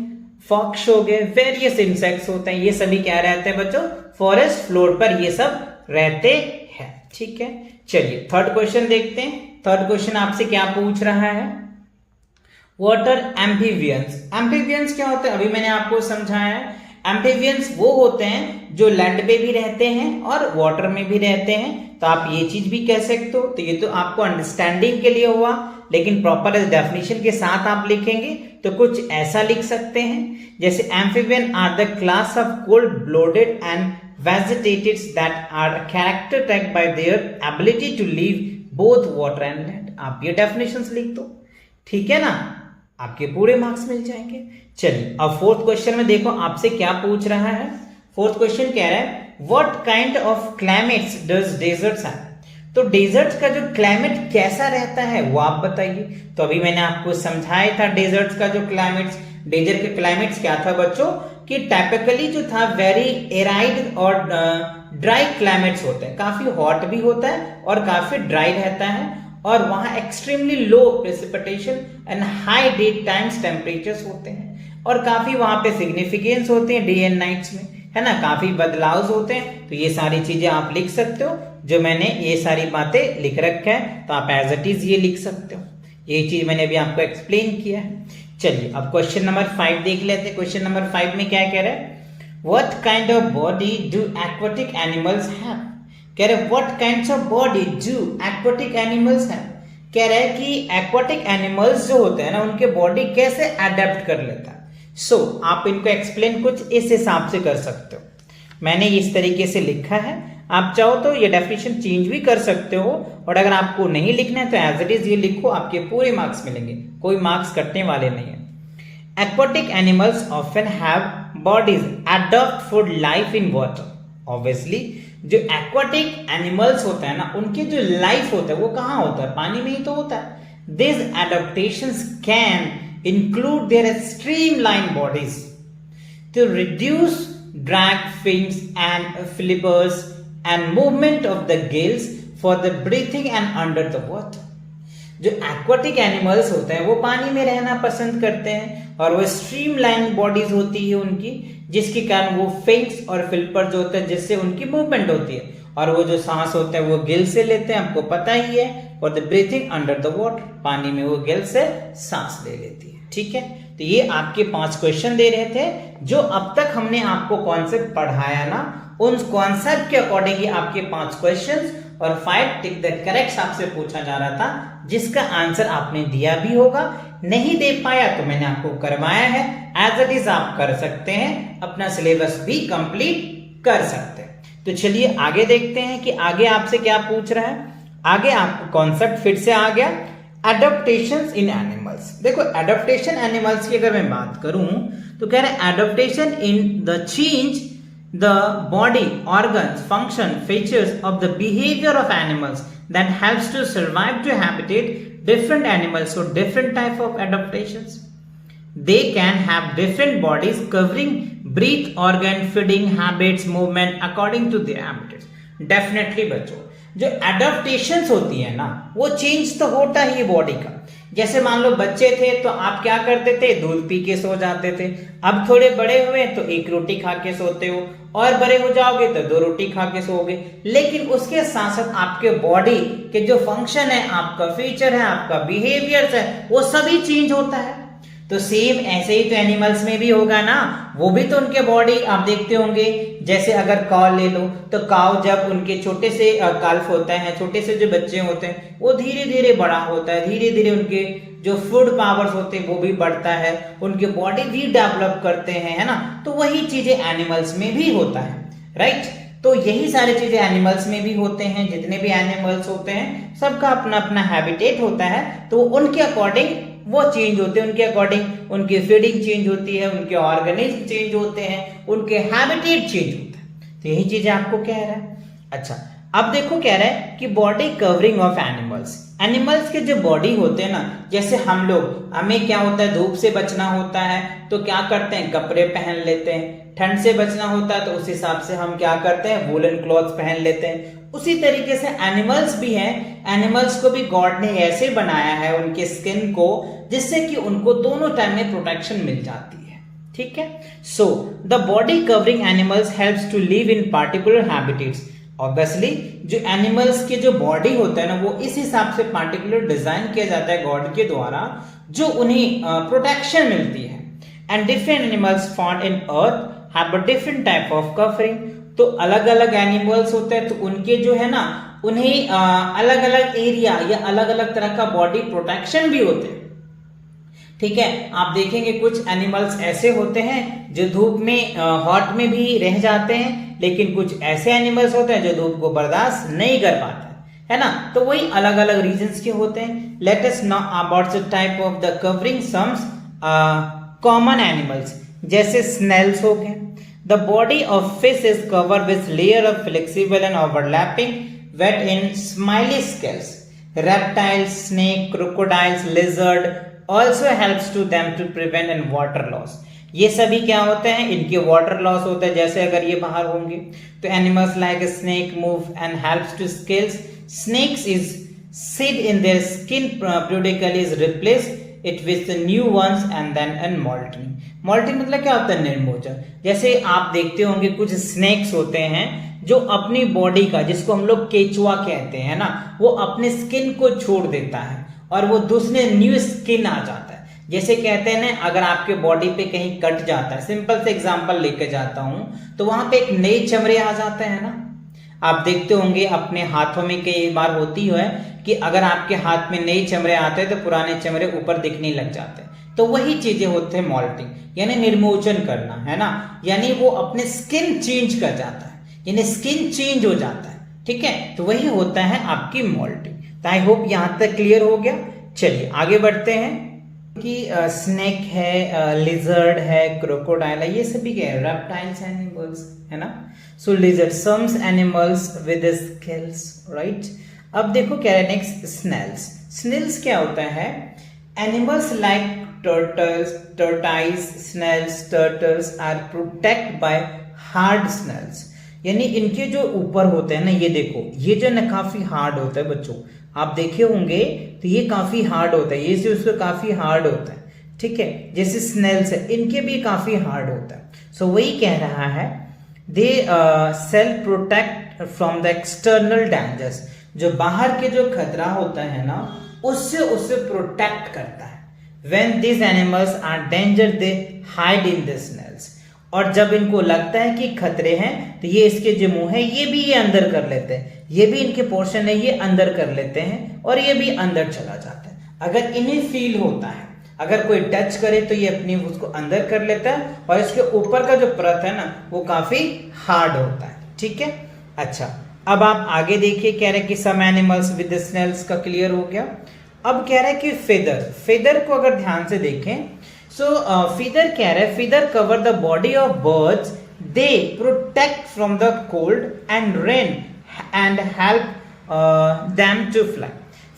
फॉक्स हो गए, वेरियस इंसेक्ट्स होते हैं, ये सभी क्या रहते हैं बच्चों फॉरेस्ट फ्लोर पर ये सब रहते हैं। ठीक है, चलिए थर्ड क्वेश्चन देखते हैं। थर्ड क्वेश्चन आपसे क्या पूछ रहा है, व्हाट आर एम्फीबियंस। एम्फीबियंस क्या होता है अभी मैंने आपको समझाया है। एम्फीबियंस वो होते हैं जो लैंड पे भी रहते हैं और वाटर में भी रहते हैं, तो आप ये चीज भी कह सकते हो। तो ये तो आपको अंडरस्टैंडिंग के लिए हुआ, लेकिन प्रॉपर डेफिनेशन के साथ आप लिखेंगे तो कुछ ऐसा लिख सकते हैं जैसे amphibian are the class of cold blooded and vegetatives that are characterized by their ability to live both water and land. आप ये डेफिनेशंस लिख दो, ठीक है ना, आपके पूरे मार्क्स मिल जाएंगे। चलिए अब फोर्थ क्वेश्चन में देखो आपसे क्या पूछ रहा है। फोर्थ क्वेश्चन कह रहा है what kind of climates does deserts have. तो डेजर्ट्स का जो क्लाइमेट कैसा रहता है वो आप बताइए। तो अभी मैंने आपको समझाया था डेजर्ट्स का जो क्लाइमेट्स, डेजर्ट के क्लाइमेट्स क्या था बच्चों कि टाइपिकली जो था वेरी एराइड और ड्राई क्लाइमेट्स होते हैं, काफी हॉट भी होता है और काफी ड्राई रहता है, और वहां extremely low precipitation and high day times temperatures होते हैं, और काफी वहां पे सिग्निफिकेंस होते हैं डे एंड नाइट्स में, है ना, काफी बदलाव होते हैं। तो ये सारी चीजें आप लिख सकते हो, जो मैंने ये सारी बातें लिख रखा है, तो आप एज इट इज ये लिख सकते हो। ये चीज मैंने अभी आपको एक्सप्लेन किया है। चलिए अब क्वेश्चन नंबर 5 देख लेते हैं। क्वेश्चन नंबर 5 में क्या कह रहा है, what kind of body do aquatic animals have. कह रहे what kinds of body do aquatic animals have. कह रहा है कि एक्वाटिक एनिमल्स जो होते हैं ना उनके बॉडी कैसे अडेप्ट कर लेता है। सो आप इनको एक्सप्लेन कुछ इस हिसाब से कर सकते हो। मैंने इस तरीके से लिखा है, आप चाहो तो ये डेफिनेशन चेंज भी कर सकते हो, और अगर आपको नहीं लिखना है तो एज इट इज ये लिखो, आपके पूरे मार्क्स मिलेंगे, कोई मार्क्स कटने वाले नहीं है। Aquatic animals often have bodies adopt for life in water. Obviously जो एक्वाटिक एनिमल्स होता है ना उनके जो लाइफ होता है वो कहाँ होता है, पानी में ही तो होता है। This adaptations can include their streamlined bodies to reduce drag fins and flippers and movement of the gills for the breathing and under the water। जो एक्वाटिक एनिमल्स होते हैं वो पानी में रहना पसंद करते हैं और वो स्ट्रीमलाइन बॉडीज होती है उनकी, जिसके कारण वो फिंक्स और फिलिपर जो होते हैं जिससे उनकी मूवमेंट होती है, और वो जो सांस होते हैं वो गिल से लेते हैं, आपको पता ही है, और the breathing under the water, पानी में वो गिल से सांस ले लेती है। ठीक है, तो ये आपके 5 क्वेश्चन दे रहे थे जो अब तक हमने आपको कॉन्सेप्ट पढ़ाया ना, उन कॉन्सेप्ट के अकॉर्डिंग ही आपके 5 क्वेश्चंस और 5 टिक द करेक्ट आपसे पूछा जा रहा था, जिसका आंसर आपने दिया भी होगा। नहीं दे पाया तो मैंने आपको करवाया है, एज इट इज आप कर सकते हैं, अपना सिलेबस भी कंप्लीट कर सकते हैं। तो चलिए आगे देखते हैं कि आगे आपसे क्या पूछ रहा है। आगे आपको कॉन्सेप्ट फिर से आ गया, एडाप्टेशंस इन एनिमल्स। देखो एडाप्टेशन एनिमल्स की अगर मैं बात करूं तो कह रहे हैं adaptation in the change the body, organs, function, features of the behavior of animals that helps to survive to habitat. Different animals so different type of adaptations. They can have different bodies covering breath, organ, feeding, habits, movement according to their habitats. Definitely बच्चों, जो एडाप्टेशंस होती है ना वो चेंज तो होता ही है बॉडी का। जैसे मान लो बच्चे थे तो आप क्या करते थे, दूध पी के सो जाते थे। अब थोड़े बड़े हुए तो 1 रोटी खा के सोते हो, और बड़े हो जाओगे तो 2 रोटी खा के सोओगे। लेकिन उसके साथ साथ आपके बॉडी के जो फंक्शन है, आपका फीचर है, आपका बिहेवियर है, वो सभी चेंज होता है। तो सेम ऐसे ही तो एनिमल्स में भी होगा ना, वो भी तो उनके बॉडी आप देखते होंगे। जैसे अगर काव ले लो तो काव जब उनके छोटे से काल्फ होता है, छोटे से जो बच्चे होते हैं, वो धीरे धीरे बड़ा होता है, धीरे धीरे उनके जो फूड पावर्स होते हैं वो भी बढ़ता है, उनके बॉडी भी डेवलप करते हैं, है ना। तो वही चीजें एनिमल्स में भी होता है, राइट। तो यही सारी चीजें एनिमल्स में भी होते हैं। जितने भी एनिमल्स होते हैं सबका अपना अपना हैबिटेट होता है, तो उनके अकॉर्डिंग वो चेंज होते हैं, उनके अकॉर्डिंग उनकी फीडिंग चेंज होती है, उनके ऑर्गेनिज्म चेंज होते हैं, उनके हैबिटेट चेंज होता है। तो यही चीजें आपको कह रहा है। अच्छा, अब देखो कह रहा है कि body covering of animals. Animals के जो बॉडी होते हैं ना, जैसे हम लोग, हमें क्या होता है, धूप से बचना होता है तो क्या करते हैं, कपड़े पहन लेते हैं। ठंड से बचना होता है तो उस हिसाब से हम क्या करते हैं, वूलन क्लॉथ्स पहन लेते हैं। उसी तरीके से एनिमल्स भी हैं, एनिमल्स को भी गॉड ने ऐसे बनाया है उनके स्किन को, जिससे कि उनको दोनों टाइम में प्रोटेक्शन मिल जाती है। ठीक है, so the body covering animals helps to live in particular habitats. Obviously जो एनिमल्स के जो बॉडी होता है ना, वो इस हिसाब से पार्टिकुलर डिजाइन किया जाता है गॉड के द्वारा, जो उन्हें प्रोटेक्शन मिलती है। And different animals found in earth have a different type of covering. तो अलग अलग एनिमल्स होते हैं तो उनके जो है ना, उन्हें अलग अलग एरिया या अलग अलग तरह का बॉडी प्रोटेक्शन भी होते हैं। ठीक है, आप देखेंगे कुछ एनिमल्स ऐसे होते हैं जो धूप में हॉट में भी रह जाते हैं, लेकिन कुछ ऐसे एनिमल्स होते हैं जो धूप को बर्दाश्त नहीं कर पाते, है ना। तो वही अलग अलग रीजंस के होते हैं। Let us know about the type of the covering sums common animals, जैसे स्नेल्स हो गए। The body of fish is covered with layer of flexible and overlapping wet in smiley scales. Reptiles, snake, crocodiles, lizard also helps to them to prevent and water loss. ये सभी क्या होते हैं, इनके वाटर लॉस होता है। जैसे अगर ये बाहर होंगे तो animals like snake move and helps to scales. Snakes is shed in their skin periodically is replaced it with the new ones and then unmolting. Molting मतलब क्या होता है, निर्मोचन। जैसे आप देखते होंगे कुछ स्नेक्स होते हैं जो अपनी बॉडी का, जिसको हम लोग केचुआ कहते हैं ना, वो अपने स्किन को छोड़ देता है और वो दूसरे न्यू स्किन आ जाता है। जैसे कहते हैं ना, अगर आपके बॉडी पे कहीं कट जाता है, सिंपल से एग्जांपल लेके जाता हूं, तो वहां पे एक नए चमड़े आ जाते हैं ना। आप देखते होंगे अपने हाथों में कई बार होती है कि अगर आपके हाथ में नए चमड़े आते हैं तो पुराने चमड़े ऊपर दिखने लग जाते हैं। तो वही चीजें होते हैं मॉल्टिंग, यानी निर्मोचन करना, है ना। यानी वो अपने स्किन चेंज कर जाता है, यानी स्किन चेंज हो जाता है। ठीक है, तो वही होता है आपकी मॉल्टिंग। तो आई होप यहां तक क्लियर हो गया। चलिए आगे बढ़ते हैं कि स्नेक है, लिजर्ड है, क्रोकोडाइल है, ये सभी क्या है, रेप्टाइल्स एनिमल्स, है ना। So lizard sums animals with scales, right. अब देखो क्या है नेक्स्ट, स्नेल्स। स्नेल्स क्या होता है, animals like tortoise, snails, turtles are protected by hard snails। यानी इनके जो ऊपर होते हैं ना, ये देखो, ये जो ना काफी हार्ड होता है बच्चों, आप देखे होंगे तो ये काफी हार्ड होता है, ये से उसको काफी हार्ड होता है, ठीक है। जैसे स्नेल्स है, इनके भी काफी हार्ड होता है। सो वही कह रहा है they self protect from the external dangers, जो बाहर के जो खतरा होता है ना उससे उसे प्रोटेक्ट करता है। When these animals are danger they hide in the snails, और जब इनको लगता है कि खतरे हैं तो ये इसके जो मुंह है ये भी ये अंदर कर लेते हैं, ये भी इनके पोर्शन है ये अंदर कर लेते हैं और ये भी अंदर चला जाता है। अगर इन्हें फील होता है, अगर कोई टच करे तो ये अपनी उसको अंदर कर लेता है और इसके ऊपर का जो परत है ना वो काफी हार्ड होता है, ठीक है। अच्छा, अब आप आगे देखिए, कह रहे कि some animals with the snails का क्लियर हो गया। अब कह रहा है कि फेदर, फेदर को अगर ध्यान से देखें सो फेदर कह रहा है feather cover the body of birds, they protect from the cold and rain and help them to fly.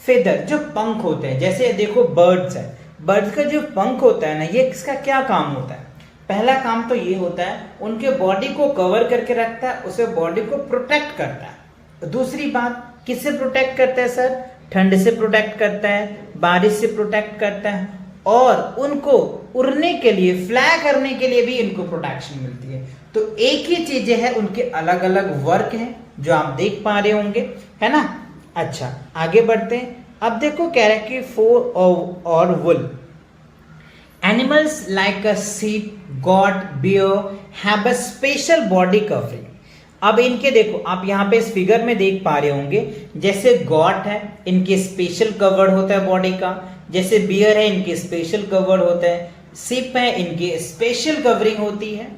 Feather जो पंख होते हैं, जैसे देखो बर्ड्स है, बर्ड्स का जो पंख होता है ना ये इसका क्या काम होता है? पहला काम तो ये होता है उनके बॉडी को कवर करके रखता है, उसे बॉडी को प्रोटेक्ट करता है। दूसरी बात किससे प्रोटेक्ट करता है सर? ठंड से प्रोटेक्ट करता है, बारिश से प्रोटेक्ट करता है, और उनको उड़ने के लिए फ्लाई करने के लिए भी इनको प्रोटेक्शन मिलती है। तो एक ही चीजें हैं, उनके अलग अलग वर्क हैं जो आप देख पा रहे होंगे, है ना। अच्छा आगे बढ़ते हैं। अब देखो कह रहा है कि fur or wool animals like a sheep, goat, bear have a special body covering। अब इनके देखो आप यहाँ पे इस फिगर में देख पा रहे होंगे, जैसे गॉट है इनके स्पेशल कवर होता है बॉडी का, जैसे बियर है इनके स्पेशल कवर होता है, सिप है इनकी स्पेशल कवरिंग होती है।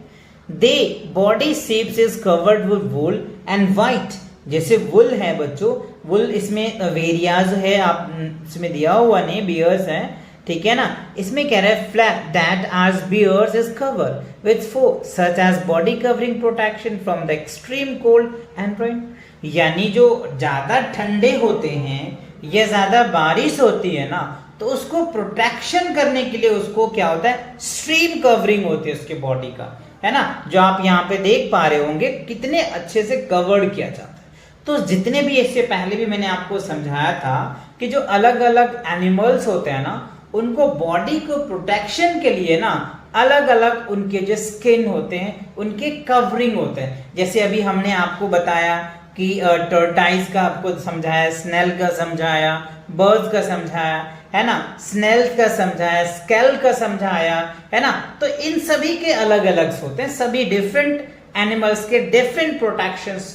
They body shapes is covered with wool and white, जैसे वुल है बच्चों, वुल इसमें वेरियाज है, आप इसमें दिया हुआ नहीं, बियर्स है, ठीक है ना। इसमें कह रहा है फ्लैट दैट आज bears is cover with fur such as body covering protection from the extreme cold and rain. यानी जो ज्यादा ठंडे होते हैं या ज्यादा बारिश होती है ना तो उसको प्रोटेक्शन करने के लिए उसको क्या होता है, स्ट्रीम कवरिंग होती है उसके बॉडी का, है ना। जो आप यहाँ पे देख पा रहे होंगे कितने अच्छे से कवर्ड किया जाता है। तो जितने भी इससे पहले भी मैंने आपको समझाया था कि जो अलग अलग एनिमल्स होते हैं ना उनको बॉडी को प्रोटेक्शन के लिए ना अलग अलग उनके जो स्किन होते हैं उनके कवरिंग होते हैं। जैसे अभी हमने आपको बताया कि टर्टाइज का आपको समझाया, स्नेल का समझाया, बर्ड्स का समझाया, है ना, स्नेल का समझाया, स्केल का समझाया, है ना। तो इन सभी के अलग अलग होते हैं, सभी डिफरेंट एनिमल्स के different protections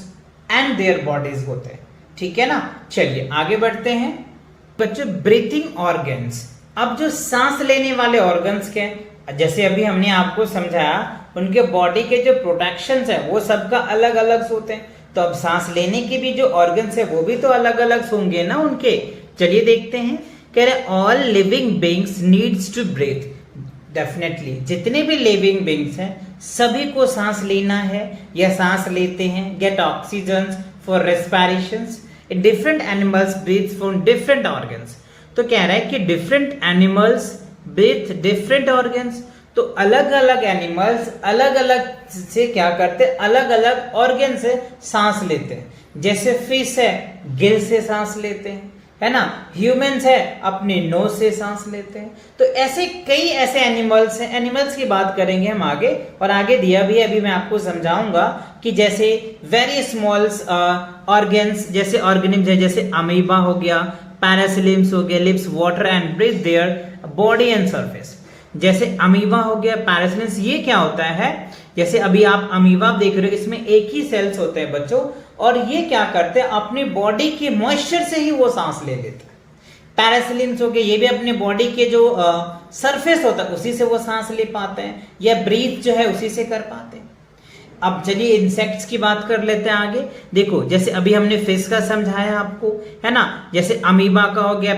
and their bodies होते हैं, ठीक है ना। चलिए आगे बढ़ते हैं बच्चों। ब्रीथिंग ऑर्गन्स, अब जो सांस लेने वाले ऑर्गन्स के, जैसे अभी हमने आपको समझाया उनके बॉडी के जो प्रोटेक्शंस है वो सबका अलग अलग होते हैं, तो अब सांस लेने के भी जो ऑर्गन्स है वो भी तो अलग अलग होंगे ना उनके। चलिए देखते हैं, कह रहे all living beings needs to breathe. Definitely जितने भी लिविंग बीइंग्स हैं सभी को सांस लेना है या सांस लेते हैं, get oxygen for respirations. Different animals breathe from different organs. तो कह रहा है कि different animals breathe different organs, तो अलग अलग एनिमल्स अलग अलग से क्या करते हैं, अलग अलग ऑर्गन से सांस लेते हैं। जैसे फिश है गिल से सांस लेते हैं, है ना, ह्यूमंस है अपनी नोज से सांस लेते हैं। तो ऐसे कई ऐसे एनिमल्स हैं, एनिमल्स की बात करेंगे हम आगे, और आगे दिया भी अभी मैं आपको समझाऊंगा कि जैसे वेरी स्मॉल ऑर्गन्स जैसे ऑर्गेनिज्म है, जैसे अमीबा हो गया, पैरासिलिम्स हो गया, lives water and breathe their body and surface. जैसे अमीबा हो गया, पैरासिलिम्स, ये क्या होता है, जैसे अभी आप अमीबा देख रहे हो इसमें एक ही सेल्स होते हैं बच्चों, और ये क्या करते हैं अपनी बॉडी के मॉइस्चर से ही वो सांस ले लेते हैं। पैरासिलिम्स हो गए, ये भी अपने बॉडी के जो सरफेस होता है उसी से वो सांस ले पाते हैं, या ब्रीथ जो है उसी से कर पाते हैं। अब चलिए इंसेक्ट्स की बात कर लेते हैं आगे। देखो जैसे अभी हमने फिश का समझाया आपको, है ना, जैसे अमीबा का हो गया,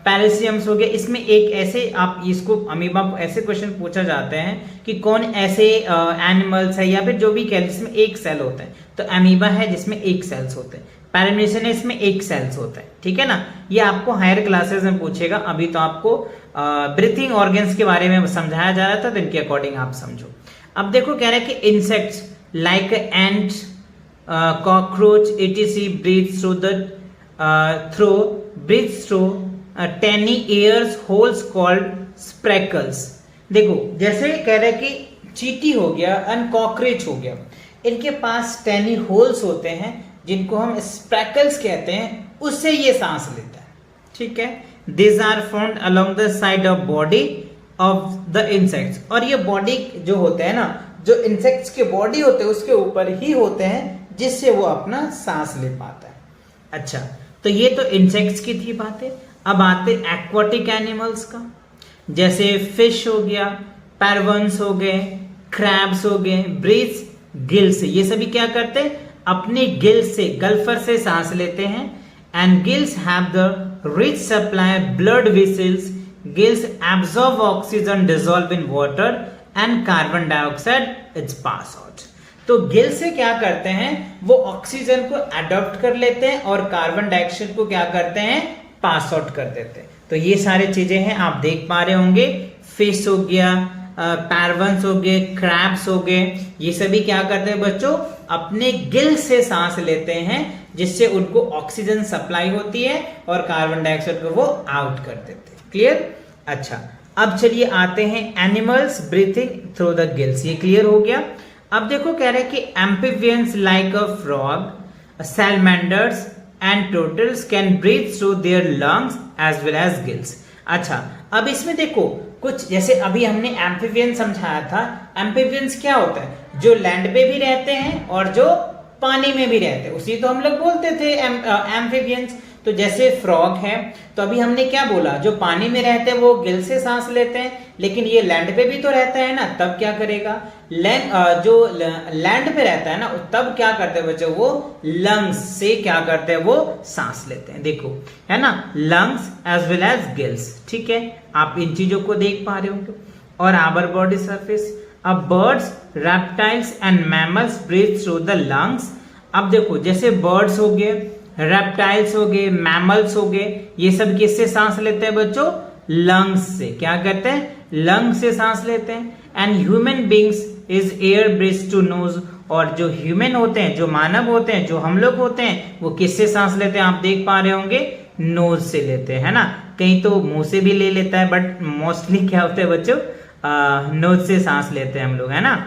पैरासियम्स हो गया। इसमें एक ऐसे आप इसको अमीबा ऐसे क्वेश्चन पूछा जाते हैं कि कौन ऐसे एनिमल्स है या फिर जो भी कह जिसमें एक सेल होता है, तो अमीबा है जिसमें एक सेल्स होते हैं, पैरामीशियम है इसमें एक सेल्स होता है, ठीक है ना। ये आपको हायर क्लासेस में पूछेगा, अभी तो आपको ब्रीथिंग ऑर्गन्स के बारे में समझाया जा रहा था, तो इनके अकॉर्डिंग आप समझो। अब देखो कह रहा है कि insects like ant, cockroach etc breathe through the throw breathes through tiny airs holes called spiracles. देखो जैसे कह रहे कि चींटी हो गया एंड कॉकरोच हो गया, इनके पास टेनी होल्स होते हैं जिनको हम स्प्रेकल्स कहते हैं, उससे ये सांस लेता है। ठीक है, this are found along the side of body of the insects. और ये बॉडी जो होते हैं ना, जो इंसेक्ट्स के बॉडी होते हैं उसके ऊपर ही होते हैं, जिससे वो अपना सांस ले पाता है। अच्छा, तो ये तो इंसेक्ट्स की थी बातें। अब आते एक्वाटिक एनिमल्स का, जैसे फिश हो गया, पैरवंस हो गए, क्रैब्स हो गए, ब्रीथ्स गिल से। ये सभी क्या करते हैं, अपने गिल से, गल्फर से सांस लेते हैं। And gills have the rich supply blood vessels. Gills absorb oxygen dissolve in water and carbon dioxide it's pass out. तो गिल से क्या करते हैं, वो ऑक्सीजन को अडॉप्ट कर लेते हैं और कार्बन डाइऑक्साइड को क्या करते हैं, पास आउट कर देते हैं। तो ये सारी चीजें हैं, आप देख पा रहे होंगे। फिश हो गया, पैरवंस हो गए, क्रैब्स हो गए, ये सभी क्या करते हैं बच्चों, अपने गिल से सांस लेते हैं, जिससे उनको ऑक्सीजन सप्लाई होती है और कार्बन डाइऑक्साइड को वो आउट कर देते हैं। क्लियर? अच्छा, अब चलिए आते हैं animals breathing through the gills. ये क्लियर हो गया। अब देखो कह रहे हैं कि amphibians like a frog, salamanders and turtles can breathe through their lungs as well as gills. अच्छा, अब इसमें देखो कुछ, जैसे अभी हमने एम्फीबियन समझाया था। एम्फीबियंस क्या होता है, जो लैंड पे भी रहते हैं और जो पानी में भी रहते हैं, उसी तो हम लोग बोलते थे एम्फीबियंस। तो जैसे फ्रॉग है, तो अभी हमने क्या बोला, जो पानी में रहते हैं वो गिल से सांस लेते हैं, लेकिन ये लैंड पे भी तो रहता है ना, तब क्या करेगा, जो लैंड पे रहता है ना, तब क्या करते हैं बच्चों, वो लंग्स से क्या करते हैं, वो सांस लेते हैं। देखो है ना, lungs as well as gills. ठीक है, आप इन चीजों को देख पा रहे होंगे। और आवर बॉडी सरफेस, अब birds, reptiles and mammals breathe through the lungs. अब देखो जैसे बर्ड्स हो गए, रेप्टाइल्स हो गए, मैमल्स हो गए, ये सब किससे सांस लेते हैं बच्चों, लंग्स से। क्या करते हैं, लंग्स से सांस लेते हैं। And human beings is air breathe to nose. और जो ह्यूमन होते हैं, जो मानव होते हैं, जो हम लोग होते हैं, वो किससे सांस लेते हैं, आप देख पा रहे होंगे, नोज से लेते हैं, है ना। कहीं तो मुंह से भी ले लेता है, बट मोस्टली क्या होता है बच्चों, नोज से सांस लेते हैं हम लोग, है ना।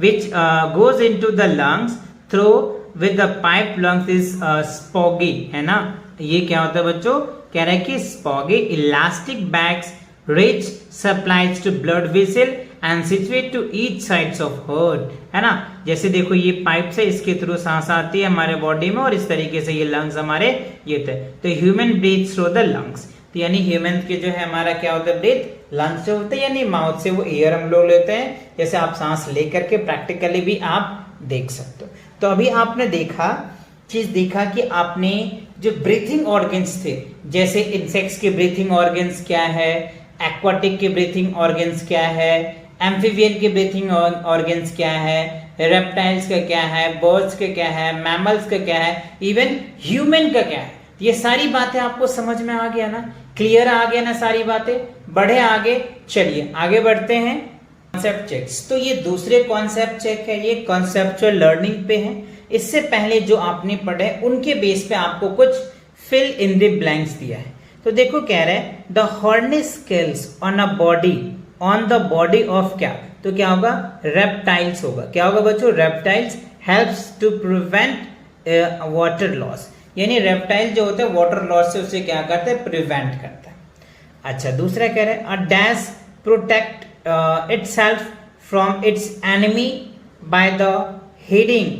Which goes into the lungs through with the pipe lungs is spongy, है ना। ये क्या होता है बच्चों, कह रहा है कि spongy elastic bags rich supplies to blood vessel and situate to each sides of heart, है ना। जैसे देखो ये पाइप से, इसके थ्रू सांस आती है हमारे बॉडी में, और इस तरीके से ये लंग्स हमारे ये थे। तो human breathe through the lungs, तो यानी ह्यूमन के जो है हमारा क्या होता है, ब्रीथ लंग्स से होते हैं, यानी माउथ से वो एयर हम लोग लेते हैं। जैसे आप सांस लेकर के प्रैक्टिकली भी आप देख सकते हो। तो अभी आपने देखा कि आपने जो ब्रीथिंग ऑर्गन्स थे, जैसे इंसेक्ट्स के ब्रीथिंग ऑर्गन्स क्या है, एक्वाटिक के ब्रीथिंग ऑर्गन्स क्या है, एम्फीबियन के ब्रीथिंग ऑर्गन्स क्या है, रेप्टाइल्स का क्या है, बर्ड्स का क्या है, मैमल्स का क्या है, इवन ह्यूमन का क्या है। ये सारी बातें आपको समझ में आ गया ना, क्लियर आ गया ना सारी बातें। बढ़े आगे, चलिए आगे बढ़ते हैं। कॉन्सेप्ट चेक्स, तो ये दूसरे कॉन्सेप्ट चेक है, ये कॉन्सेप्चुअल लर्निंग पे है। इससे पहले जो आपने पढ़े उनके बेस पे आपको कुछ फिल इन द ब्लैंक्स दिया है। तो देखो कह रहे हैं the horny scales on a body, on the body of क्या, तो क्या होगा, रेप्टाइल्स होगा। क्या होगा बच्चों, reptiles helps to prevent water loss, यानी रेप्टाइल जो होता है वाटर लॉस से उसे क्या करते हैं, प्रिवेंट करता है। अच्छा, दूसरा कह रहे हैं a dash protect itself from its enemy by the heeding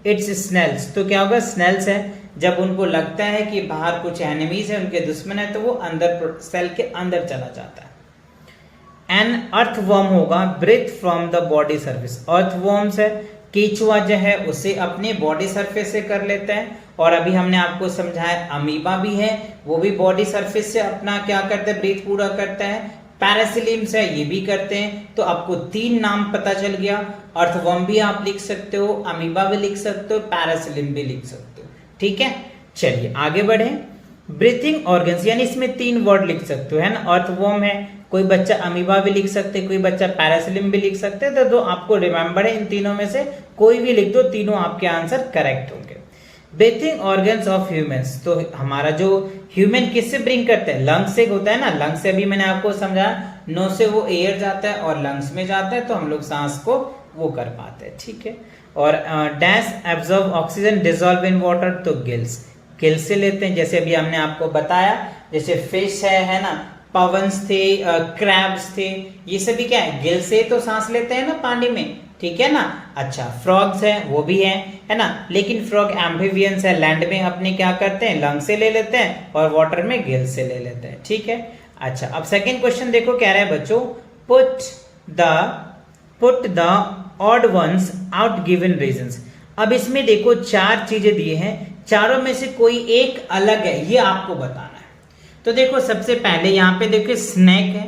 its snells। तो क्या होगा, स्नेल्स है, जब उनको लगता है कि बाहर कुछ एनिमीज है, उनके दुश्मन है, तो वो अंदर सेल के अंदर चला जाता है। एन अर्थवर्म होगा breathe from the body surface. Earthworms है, कीचुआ जो है उसे अपने बॉडी सरफेस से कर लेते हैं। और अभी हमने आपको समझाया अमीबा भी है, वो भी बॉडी सरफेस से अपना क्या करते हैं, ब्रीथ पूरा करता है। पैरासिलिम्स है, ये भी करते हैं। तो आपको 3 नाम पता चल गया। अर्थवर्म भी आप लिख सकते हो, अमीबा भी लिख सकते हो, पैरासिलिम भी लिख सकते हो। ठीक है, चलिए आगे बढ़े। ब्रीथिंग ऑर्गन्स, यानी इसमें 3 वर्ड लिख सकते हो, है ना। अर्थवर्म है, कोई बच्चा अमीबा भी लिख सकते, कोई बच्चा पैरासिलिम भी लिख सकते हैं। तो आपको रिमेंबर है, इन तीनों में से कोई भी लिख दो, तीनों आपके आंसर करेक्ट होंगे। ब्रीथिंग ऑर्गन्स ऑफ ह्यूमंस, तो हमारा जो ह्यूमन किससे ब्रिंग करते हैं, लंग्स से होता है ना, लंग्स से अभी मैंने आपको समझा, नोज से वो एयर जाता है और लंग्स में जाता है, तो हम लोग सांस को वो कर पाते हैं, ठीक है। और dash absorb oxygen dissolve in water, तो गिल्स, गिल्स से लेते हैं, जैसे अभी हमने आपको बताया, जैसे फिश है ना, पवंस थे, क्रैब्स थे, ये सभी क्या है, गिल से तो सांस लेते हैं ना पानी में, ठीक है ना। अच्छा, फ्रॉग्स है वो भी है ना, लेकिन फ्रॉग एम्फीबियंस है, लैंड में अपने क्या करते हैं, लंग से ले लेते हैं और वाटर में गिल से ले लेते हैं, ठीक है। अच्छा, अब सेकंड क्वेश्चन देखो, कह रहा है बच्चों, put the odd ones out given reasons. अब इसमें देखो 4 चीजें दी हैं, चारों में से कोई एक अलग है, ये आपको बताना है। तो देखो सबसे पहले यहाँ पे देखो स्नेक है,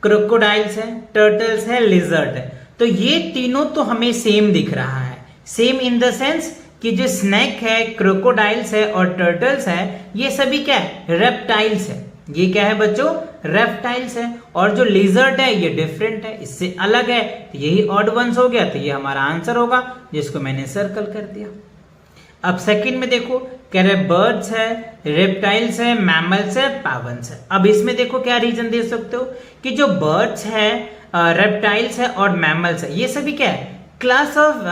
क्रोकोडाइल्स है, टर्टल्स है, लिजर्ड है, तो ये तीनों तो हमें सेम दिख रहा है। सेम इन द सेंस कि जो स्नेक है, क्रोकोडाइल्स है और टर्टल्स है, ये सभी क्या है, रेप्टाइल्स है। ये क्या है बच्चों, रेप्टाइल्स है। और जो लिजर्ड है ये डिफरेंट है, इससे अलग है, तो यही ऑड वंस हो गया, तो ये हमारा आंसर होगा, जिसको मैंने सर्कल कर दिया। अब सेकंड में देखो, कह रहे बर्ड्स है, रेप्टाइल्स है, मैमल्स है, पैवंस है। अब इसमें देखो क्या रीजन दे सकते हो कि जो बर्ड्स है, रेप्टाइल्स है और मैमल्स है, ये सभी क्या है, क्लास ऑफ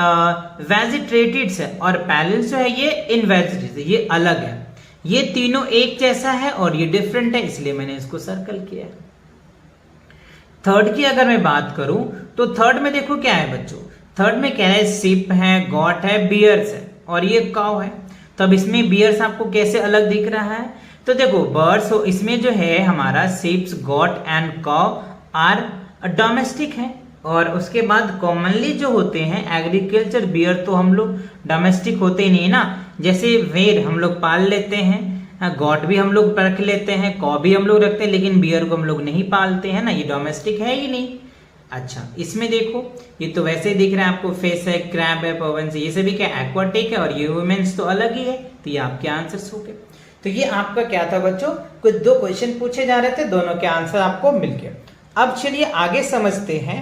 वेजिटेटिड्स है, और पैलिन्स जो है ये इनवेजिटेटिव्स है, ये अलग है। ये तीनों एक जैसा है और ये डिफरेंट है, इसलिए मैंने इसको सर्कल किया है। थर्ड की अगर मैं बात करूं तो थर्ड में देखो क्या है बच्चों, थर्ड में क्या है, सिप है, गॉट है, बियर्स है और ये काउ है। तो अब इसमें बियर्स आपको कैसे अलग दिख रहा है, तो देखो बर्ड्स इसमें जो है हमारा sheeps, goat and cow are domestic है, और उसके बाद कॉमनली जो होते हैं एग्रीकल्चर बियर, तो हम लोग डोमेस्टिक होते ही नहीं ना, जैसे वेर हम लोग पाल लेते हैं, गॉट भी हम लोग रख लेते हैं, कॉ भी हम लोग रखते हैं, लेकिन बियर को हम लोग नहीं पालते हैं ना, ये डोमेस्टिक है ही नहीं। अच्छा, इसमें देखो ये तो वैसे ही दिख रहा है आपको, फिश है, क्रैब है, पवन से, ये सभी क्या एक्वाटिक है, और ये ह्यूमंस तो अलग ही है, तो ये आपके आंसर्स हो गए। तो ये आपका क्या था बच्चों, कुछ 2 क्वेश्चन पूछे जा रहे थे, दोनों के आंसर आपको मिल गए। अब चलिए आगे समझते हैं।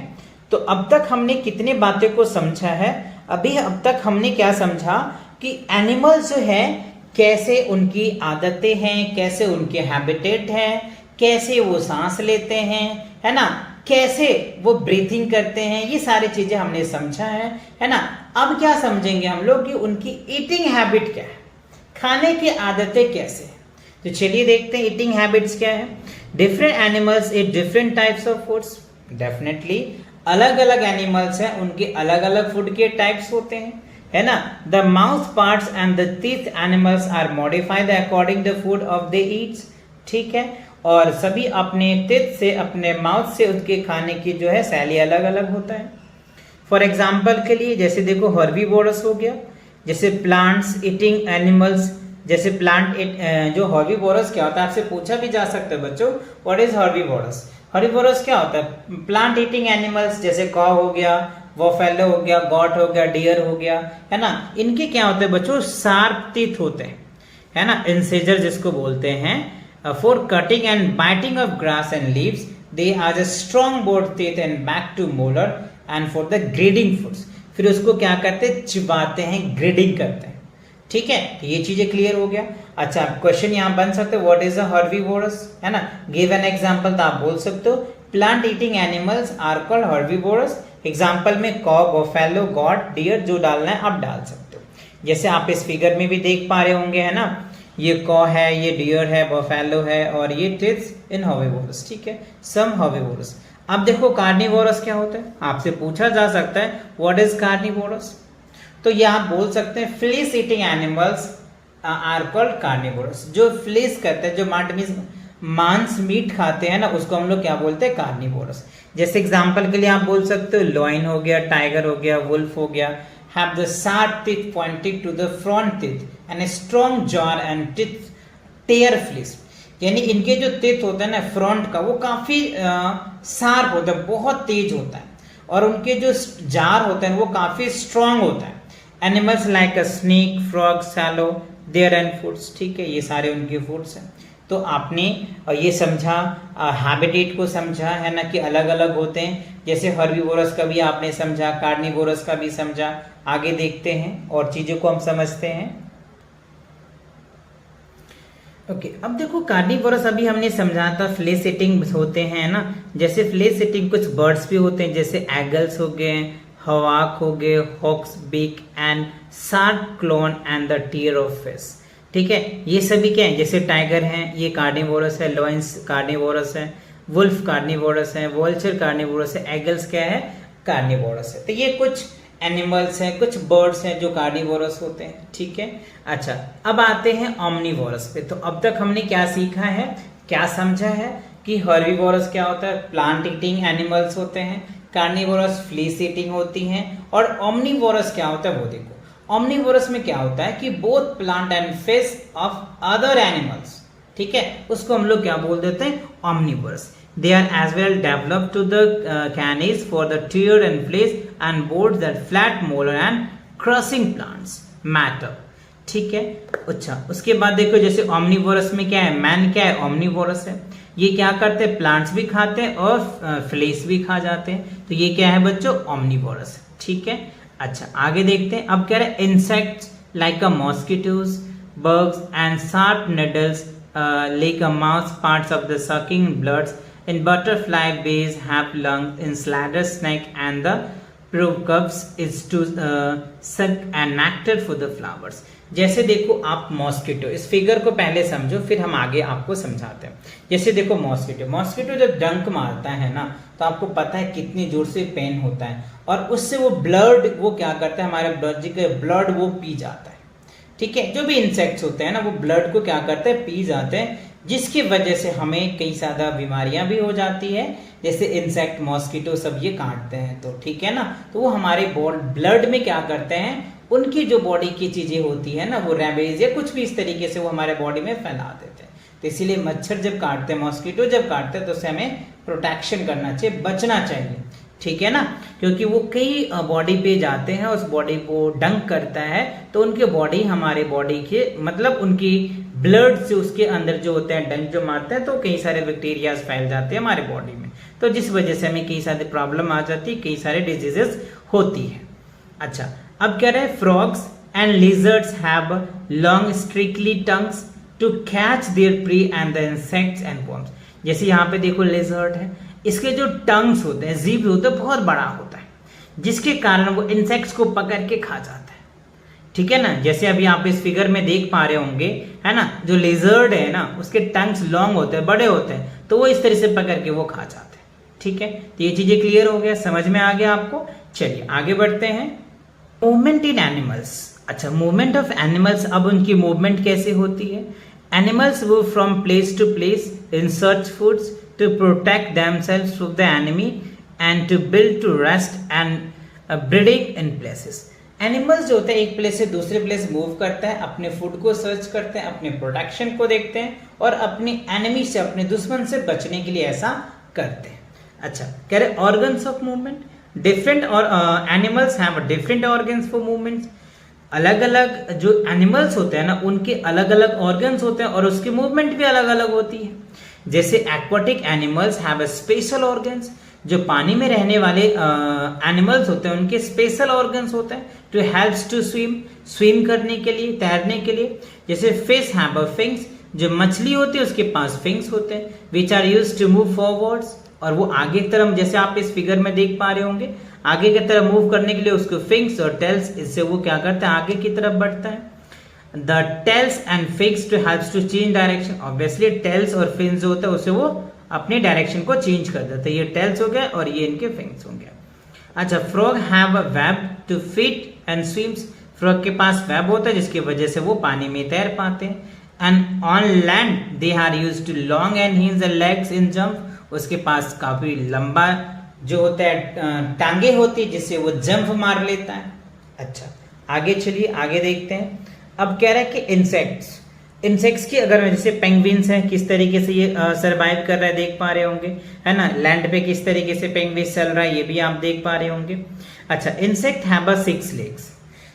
तो अब तक हमने कितने बातें को समझा है, अभी अब तक हमने क्या समझा कि एनिमल्स जो है कैसे उनकी आदतें हैं, कैसे उनके हैबिटेट हैं, कैसे वो सांस लेते हैं, है ना, कैसे वो ब्रीथिंग करते हैं, ये सारी चीजें हमने समझा है ना। अब क्या समझेंगे हम लोग कि उनकी ईटिंग हैबिट क्या है, खाने की आदतें कैसे हैं। तो चलिए देखते हैं ईटिंग हैबिट्स क्या है। Different animals eat different types of foods, definitely अलग अलग एनिमल्स हैं, उनके अलग अलग फूड के टाइप्स होते हैं, है ना। The mouth parts and the teeth animals are modified according the food of they eats, ठीक है। और सभी अपने टीथ से, अपने माउथ से उनके खाने की जो है शैली अलग अलग होता है। फॉर एग्जाम्पल के लिए जैसे देखो हर्बीवोरस हो गया, जैसे प्लांट्स ईटिंग एनिमल्स, जैसे जो हर्बीवोरस क्या होता है, आपसे पूछा भी जा सकता है बच्चों, व्हाट इज हर्बीवोरस। हर्बीवोरस क्या होता है, प्लांट ईटिंग एनिमल्स, जैसे कॉ हो गया, बफेलो हो गया, गॉट हो गया, डियर हो गया, है ना। इनके क्या होते हैं बच्चों, शार्प टीथ होते हैं, है ना, इंसिजर जिसको बोलते हैं, for cutting and biting off grass and leaves, they are a strong board teeth and back to molar and for the grading foods, फिर उसको क्या करते हैं, चिबाते हैं, ग्रेडिंग करते हैं, ठीक है। तो ये चीजें क्लियर हो गया। अच्छा, क्वेश्चन यहाँ बन सकते हैं, व्हाट इज अ हर्बीवोरस, है ना, गिव एन एग्जांपल, तो आप बोल सकते हो plant eating animals are called herbivorous. Example में कॉ, बफेलो, गॉट, डियर, जो डालना है आप डाल सकते हो। जैसे आप इस फिगर में भी देख पा रहे होंगे, है ना, ये कॉ है, ये डियर है, बफेलो है, और ये टिथ्स इन हर्बीवोरस, ठीक है, सम हर्बीवोरस। अब देखो कार्निवोरस क्या होता है, आपसे पूछा जा सकता है व्हाट इज कार्निवोरस, तो ये आप बोल सकते हैं flesh eating animals are called carnivorous. जो फ्लीस करते हैं, जो मांस मीट खाते हैं ना, उसको हम लोग क्या बोलते हैं, कार्निवोरस। जैसे एग्जांपल के लिए आप बोल सकते हो लॉइन हो गया, टाइगर हो गया, वुल्फ हो गया, have the sharp teeth pointing to the front teeth and a strong jaw and teeth tear fleece, यानी इनके जो teeth होता है ना फ्रंट का, वो काफी शार्प होता है, बहुत तेज होता है, और उनके जो जार होते हैं वो काफी स्ट्रांग होता है। Animals like a snake, frog, swallow, their and foods, ठीक है, ये सारे उनके फूड्स हैं। तो आपने ये समझा, हैबिटेट को समझा, है ना, कि अलग अलग होते हैं। जैसे हर्बीवोरस का भी आपने समझा, कार्निवोरस का भी समझा। आगे देखते हैं और चीजों को हम समझते हैं। ओके अब देखो कार्निवोरस अभी हमने समझा था फ्लेश ईटिंग होते हैं ना, जैसे फ्लेश ईटिंग कुछ बर्ड्स भी होते हैं जैसे एगल्स हो गए, हवाक हो गए, hawks beak and shark claws and the tear of fish. ठीक है, ये सभी क्या है, जैसे टाइगर हैं ये कार्निवोरस है, लॉयंस कार्निवोरस है, वुल्फ कार्निवोरस है, वोल्चर कार्निवोरस है, एगल्स क्या है कार्निवोरस है। तो ये कुछ एनिमल्स हैं, कुछ बर्ड्स हैं जो कार्निवोरस होते हैं। ठीक है, अच्छा अब आते हैं ओमनिवोरस पे। तो अब तक हमने क्या सीखा है, क्या समझा है कि हर्बीवोरस क्या होता है, प्लांट ईटिंग एनिमल्स होते हैं, कार्निवोरस फ्लीस ईटिंग होती हैं, और ओमनिवोरस क्या होता है वो देखो। ओमनिवोरस में क्या होता है कि both plant and fish of other animals, ठीक है, उसको हम लोग क्या बोल देते हैं omnivorous. They are as well developed to the canines for the tear and flesh and boards that flat molar and crushing plants matter। ठीक है, अच्छा उसके बाद देखो जैसे ओमनिवोरस में क्या है, मैन क्या है ओमनिवोरस है, ये क्या करते हैं प्लांट्स भी खाते हैं और फ्लेश भी खा जाते हैं, तो ये क्या है बच्चों ओमनिवोरस। ठीक है, अच्छा आगे देखते हैं। अब कह रहे हैं insects like a mosquitoes bugs and sharp needles like a mouse parts of the sucking bloods in butterfly bees have lungs in sladder snake and the proboscis is to suck and nectar for the flowers। जैसे देखो आप मॉस्किटो, इस फिगर को पहले समझो फिर हम आगे आपको समझाते हैं। जैसे देखो मॉस्किटो जब डंक मारता है ना तो आपको पता है कितनी जोर से पेन होता है, और उससे वो ब्लड वो क्या करता है हमारे ब्लड के ब्लड वो पी जाता है। ठीक है, जो भी इंसेक्ट्स होते हैं ना वो ब्लड को क्या करते हैं पी जाते हैं, जिसकी वजह से हमें कई ज्यादा बीमारियां भी हो जाती है, जैसे इंसेक्ट मॉस्किटो सब ये काटते हैं तो ठीक है ना, तो वो हमारे ब्लड में क्या करते हैं, उनकी जो बॉडी की चीजें होती है ना वो रेबीज या कुछ भी इस तरीके से वो हमारे बॉडी में फैला देते हैं। तो इसीलिए मच्छर जब काटते हैं, मॉस्किटो जब काटते हैं तो उससे हमें प्रोटेक्शन करना चाहिए, बचना चाहिए। ठीक है ना, क्योंकि वो कई बॉडी पे जाते हैं, उस बॉडी को डंक करता है तो उनकी बॉडी हमारे बॉडी के मतलब उनकी ब्लड से उसके अंदर जो होते हैं डंक जो मारते हैं तो कई सारे बैक्टीरियाज फैल जाते हैं हमारे बॉडी में, तो जिस वजह से हमें कई सारी प्रॉब्लम आ जाती है, कई सारे डिजीजेस होती है। अच्छा अब कह रहे हैं frogs and lizards have long sticky tongues to catch their prey and the insects and worms. जैसे यहाँ पे देखो लिजर्ड है, इसके जो टंग्स होते हैं जीभ होते हैं बहुत बड़ा होता है, जिसके कारण वो इंसेक्ट्स को पकड़ के खा जाता है। ठीक है ना, जैसे अभी आप इस फिगर में देख पा रहे होंगे है ना, जो लेजर्ड है ना उसके टंग्स लॉन्ग होते हैं, बड़े होते हैं, तो वो इस तरह से पकड़ के वो खा जाते हैं। ठीक है, तो ये चीजें क्लियर हो गया, समझ में आ गया आपको। चलिए आगे बढ़ते हैं। Movement in animals. अच्छा मूवमेंट ऑफ एनिमल्स, अब उनकी मूवमेंट कैसे होती है। Animals move from place to place in search foods to protect themselves from the enemy and to build to rest and breeding in places। Animals जो होते हैं एक प्लेस से दूसरे प्लेस मूव करता है, अपने फूड को सर्च करते हैं, अपने प्रोटेक्शन को देखते हैं और अपने एनिमी से अपने दुश्मन से बचने के लिए ऐसा करते हैं। अच्छा कह रहे ऑर्गन्स ऑफ मूवमेंट, डिफरेंट और animals have different organs for movements. अलग अलग जो एनिमल्स होते हैं ना उनके अलग अलग ऑर्गन्स होते हैं और उसकी मूवमेंट भी अलग अलग होती है। जैसे aquatic animals have special organs, जो पानी में रहने वाले एनिमल्स होते हैं उनके स्पेशल ऑर्गन्स होते हैं टू हेल्प्स टू स्विम करने के लिए, तैरने के लिए। जैसे फिश हैव फिंग्स, जो मछली होती है उसके पास फिंग्स होते हैं, which are used to move forwards, और वो आगे की तरफ जैसे आप इस फिगर में देख पा रहे होंगे आगे की तरफ मूव करने के लिए उसको फिंग्स और टेल्स, इससे वो क्या करता है आगे की तरफ बढ़ता है। The tails and fins to helps to change direction। Obviously tails और fins जो होता है उसे वो अपनी डायरेक्शन को चेंज कर देता है। ये tails हो गया और ये इनके fins हो गया। अच्छा frog have a web to feed and swims। frog के पास वेब होता है जिसकी वजह से वो पानी में तैर पाते हैं। And on land they are used to long and hinge legs in jump। उसके पास काफी लंबा जो होता है टांगे होती है जिससे वो जंप मार लेता है। अच्छा आगे चलिए आगे देखते हैं। अब कह रहा है कि इंसेक्ट्स की अगर जैसे पेंगुइन्स हैं किस तरीके से ये सरवाइव कर रहा है देख पा रहे होंगे है ना, लैंड पे किस तरीके से पेंगुइन चल रहा है ये भी आप देख पा रहे होंगे। अच्छा इंसेक्ट हैव 6 लेग्स,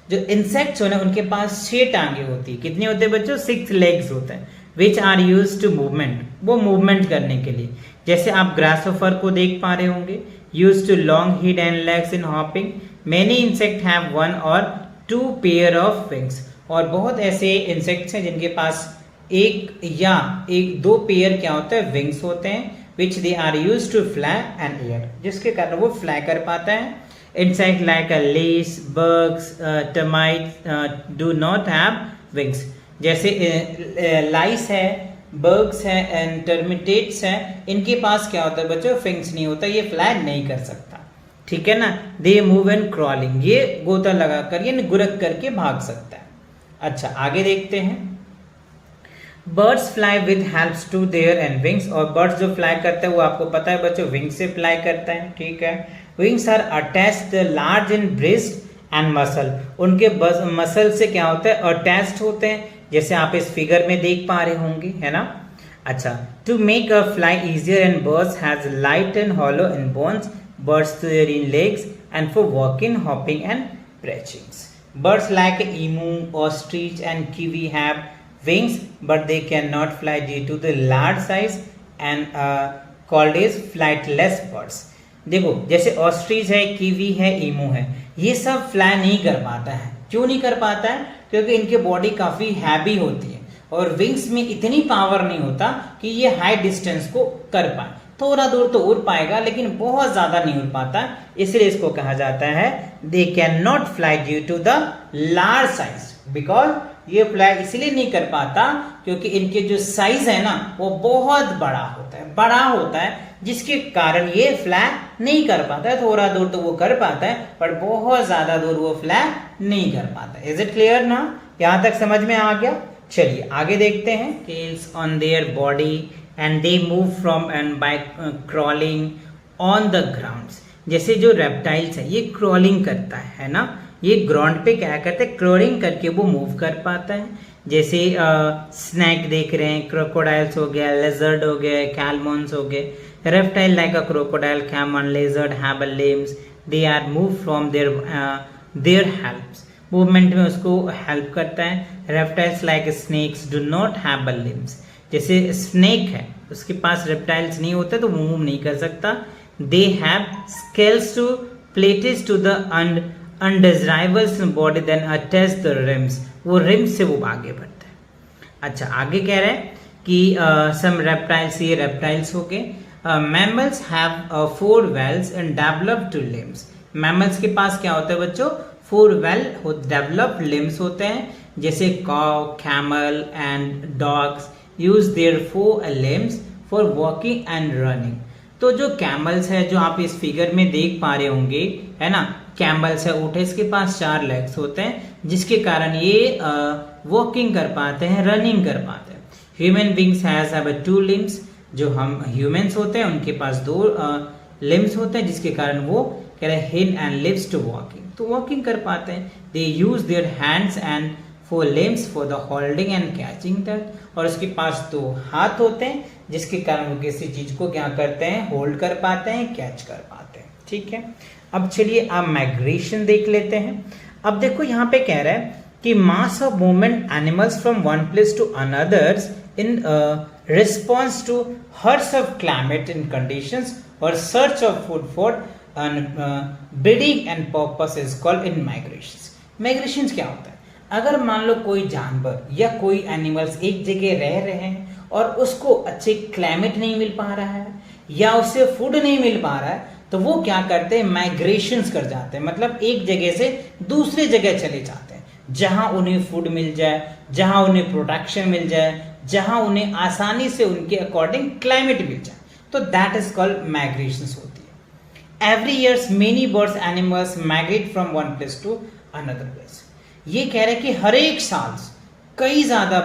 जो इंसेक्ट्स हो ना उनके पास 6 टांगे होती है। कितनी होते हैं बच्चों 6 लेग्स होते हैं, which are use to movement, वो मूवमेंट करने के लिए। जैसे आप ग्रासहोफर को देख पा रहे होंगे, use to long head and legs in hopping. Many insect have 1 or 2 pair of wings, और बहुत ऐसे इंसेक्ट्स हैं जिनके पास एक दो पेयर क्या होता है, विंग्स होते हैं, which they are use to fly and air, जिसके कारण वो फ्लाई कर पाता है। Insect like lice, bugs, termites do not have wings, जैसे लाइस है, बर्ग्स है एंड टर्मिटेट्स है, इनके पास क्या होता है बच्चों, विंग्स नहीं होता, ये फ्लाई नहीं कर सकता, ठीक है ना। दे मूव एंड क्रॉलिंग, ये गोता लगाकर यानी गुरक करके भाग सकता है। अच्छा आगे देखते हैं, birds fly with helps to their and wings, और बर्ड्स जो फ्लाई करता है वो आपको पता है बच्चों विंग से फ्लाई करता है, ठीक है। Wings are attached large in breast and muscle, उनके मसल से क्या होता है, अटैच्ड होते हैं, जैसे आप इस फिगर में देख पा रहे होंगे, है ना। अच्छा, to make a fly easier and birds has light and hollow in bones, birds in legs and for walking, hopping and perching. Birds like emu, ostrich and kiwi have wings but they cannot fly due to the large size and called as flightless birds. देखो जैसे ऑस्ट्रिच है, कीवी है, ईमू है, ये सब फ्लाई नहीं कर पाता है। क्यों नहीं कर पाता है? क्योंकि इनकी बॉडी काफी हैवी होती है और विंग्स में इतनी पावर नहीं होता कि ये हाई डिस्टेंस को कर पाए। थोड़ा दूर तो उड़ पाएगा लेकिन बहुत ज्यादा नहीं उड़ पाता, इसलिए इसको कहा जाता है they can not fly due to the large size, because ये फ्लाई इसलिए नहीं कर पाता क्योंकि इनके जो साइज है ना वो बहुत बड़ा होता है, जिसके कारण ये फ्लाई नहीं कर पाता है। थोड़ा दूर तो वो कर पाता है पर बहुत ज्यादा दूर वो फ्लाई नहीं कर पाता। इज इट क्लियर ना? यहां तक समझ में आ गया? चलिए आगे देखते हैं। Tails on their body and they move from and by crawling on the grounds, जैसे जो रेप्टाइल्स है ये क्रॉलिंग करता है ना, ये ग्राउंड पे क्या करते हैं, क्रॉलिंग करके वो मूव कर पाता है। जैसे स्नैक देख रहे हैं, क्रोकोडाइल्स हो गया, लेजर्ड हो गए, कैलमोन्स हो गए। Reptile like a crocodile, caiman, lizard have limbs, they are move from their helps, movement में उसको हेल्प करता है। Reptiles like snakes do not have limbs, जैसे स्नेक है उसके पास रेप्टाइल्स नहीं होता तो मूव नहीं कर सकता। They have scales to plates to the undesirables body then attach the rims, वो रिम्स से वो आगे बढ़ता है। अच्छा आगे कह रहे हैं कि सम रेप्टाइल्स, ये रेप्टाइल्स हो गए। Mammals have 4 wells and developed limbs, mammals के पास क्या होता है बच्चों, 4 वेल डेवलप्ड लिम्स होते हैं। जैसे cow, camel and dogs use their 4 limbs for walking and running। तो जो कैमल्स है जो आप इस फिगर में देख पा रहे होंगे, है ना, कैमल्स है, ऊँट है, इसके पास 4 लेग्स होते हैं जिसके कारण ये वॉकिंग कर पाते हैं, रनिंग कर पाते हैं। ह्यूमन बींग्स हैव 2 लिम्स, जो हम ह्यूमंस होते हैं उनके पास 2 लिम्स होते हैं जिसके कारण वो कह रहे हैं hind and lives to walking, तो वॉकिंग कर पाते हैं। They use their hands and 4 limbs for the holding and catching that, और उसके पास 2 हाथ होते हैं जिसके कारण वो किसी चीज को क्या करते हैं, होल्ड कर पाते हैं, कैच कर पाते हैं। ठीक है, अब चलिए आप माइग्रेशन देख लेते हैं। अब देखो यहाँ पे कह रहा है कि mass of movement animals from one place to anothers in response to harsh of climate in conditions or search of food for breeding and purpose is called in migration. Migration क्या होता है, अगर मान लो कोई जानवर या कोई एनिमल्स एक जगह रह रहे हैं और उसको अच्छे क्लाइमेट नहीं मिल पा रहा है या उससे फूड नहीं मिल पा रहा है तो वो क्या करते हैं, माइग्रेशंस कर जाते हैं, मतलब एक जगह से दूसरे जगह चले जाते हैं जहां उन्हें फूड मिल जाए, जहां उन्हें प्रोटेक्शन मिल जाए, जहां उन्हें आसानी से उनके अकॉर्डिंग क्लाइमेट मिल जाए, तो दैट इज कॉल्ड माइग्रेशंस होती है। Every years many birds animals migrate from one place to another place. ये कह रहे हैं कि हर एक साल कई ज्यादा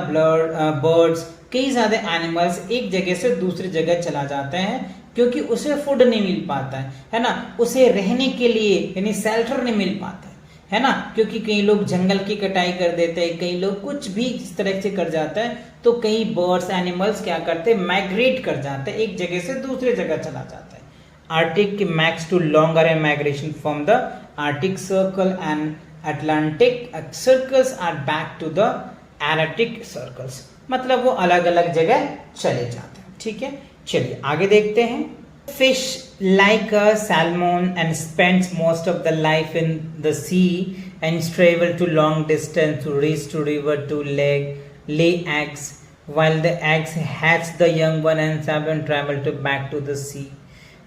बर्ड्स, कई ज्यादा एनिमल्स एक जगह से दूसरी जगह चला जाते हैं क्योंकि उसे फूड नहीं मिल पाता है ना, उसे रहने के लिए यानी शेल्टर नहीं मिल पाता है ना, क्योंकि कई लोग जंगल की कटाई कर देते हैं, कई लोग कुछ भी इस तरह से कर जाते हैं, तो कई बर्ड्स एनिमल्स क्या करते हैं, माइग्रेट कर जाते हैं, एक जगह से दूसरी जगह चला जाता है। Arctic makes to longer migration from the Arctic circle and Atlantic circles are back to the Arctic circles, मतलब वो अलग अलग जगह चले जाते हैं। ठीक है, चलिए आगे देखते हैं। Fish like a salmon and spends most of the life in the sea and travel to long distance to reach to river to lay eggs while the eggs hatch the young one and travel to back to the sea,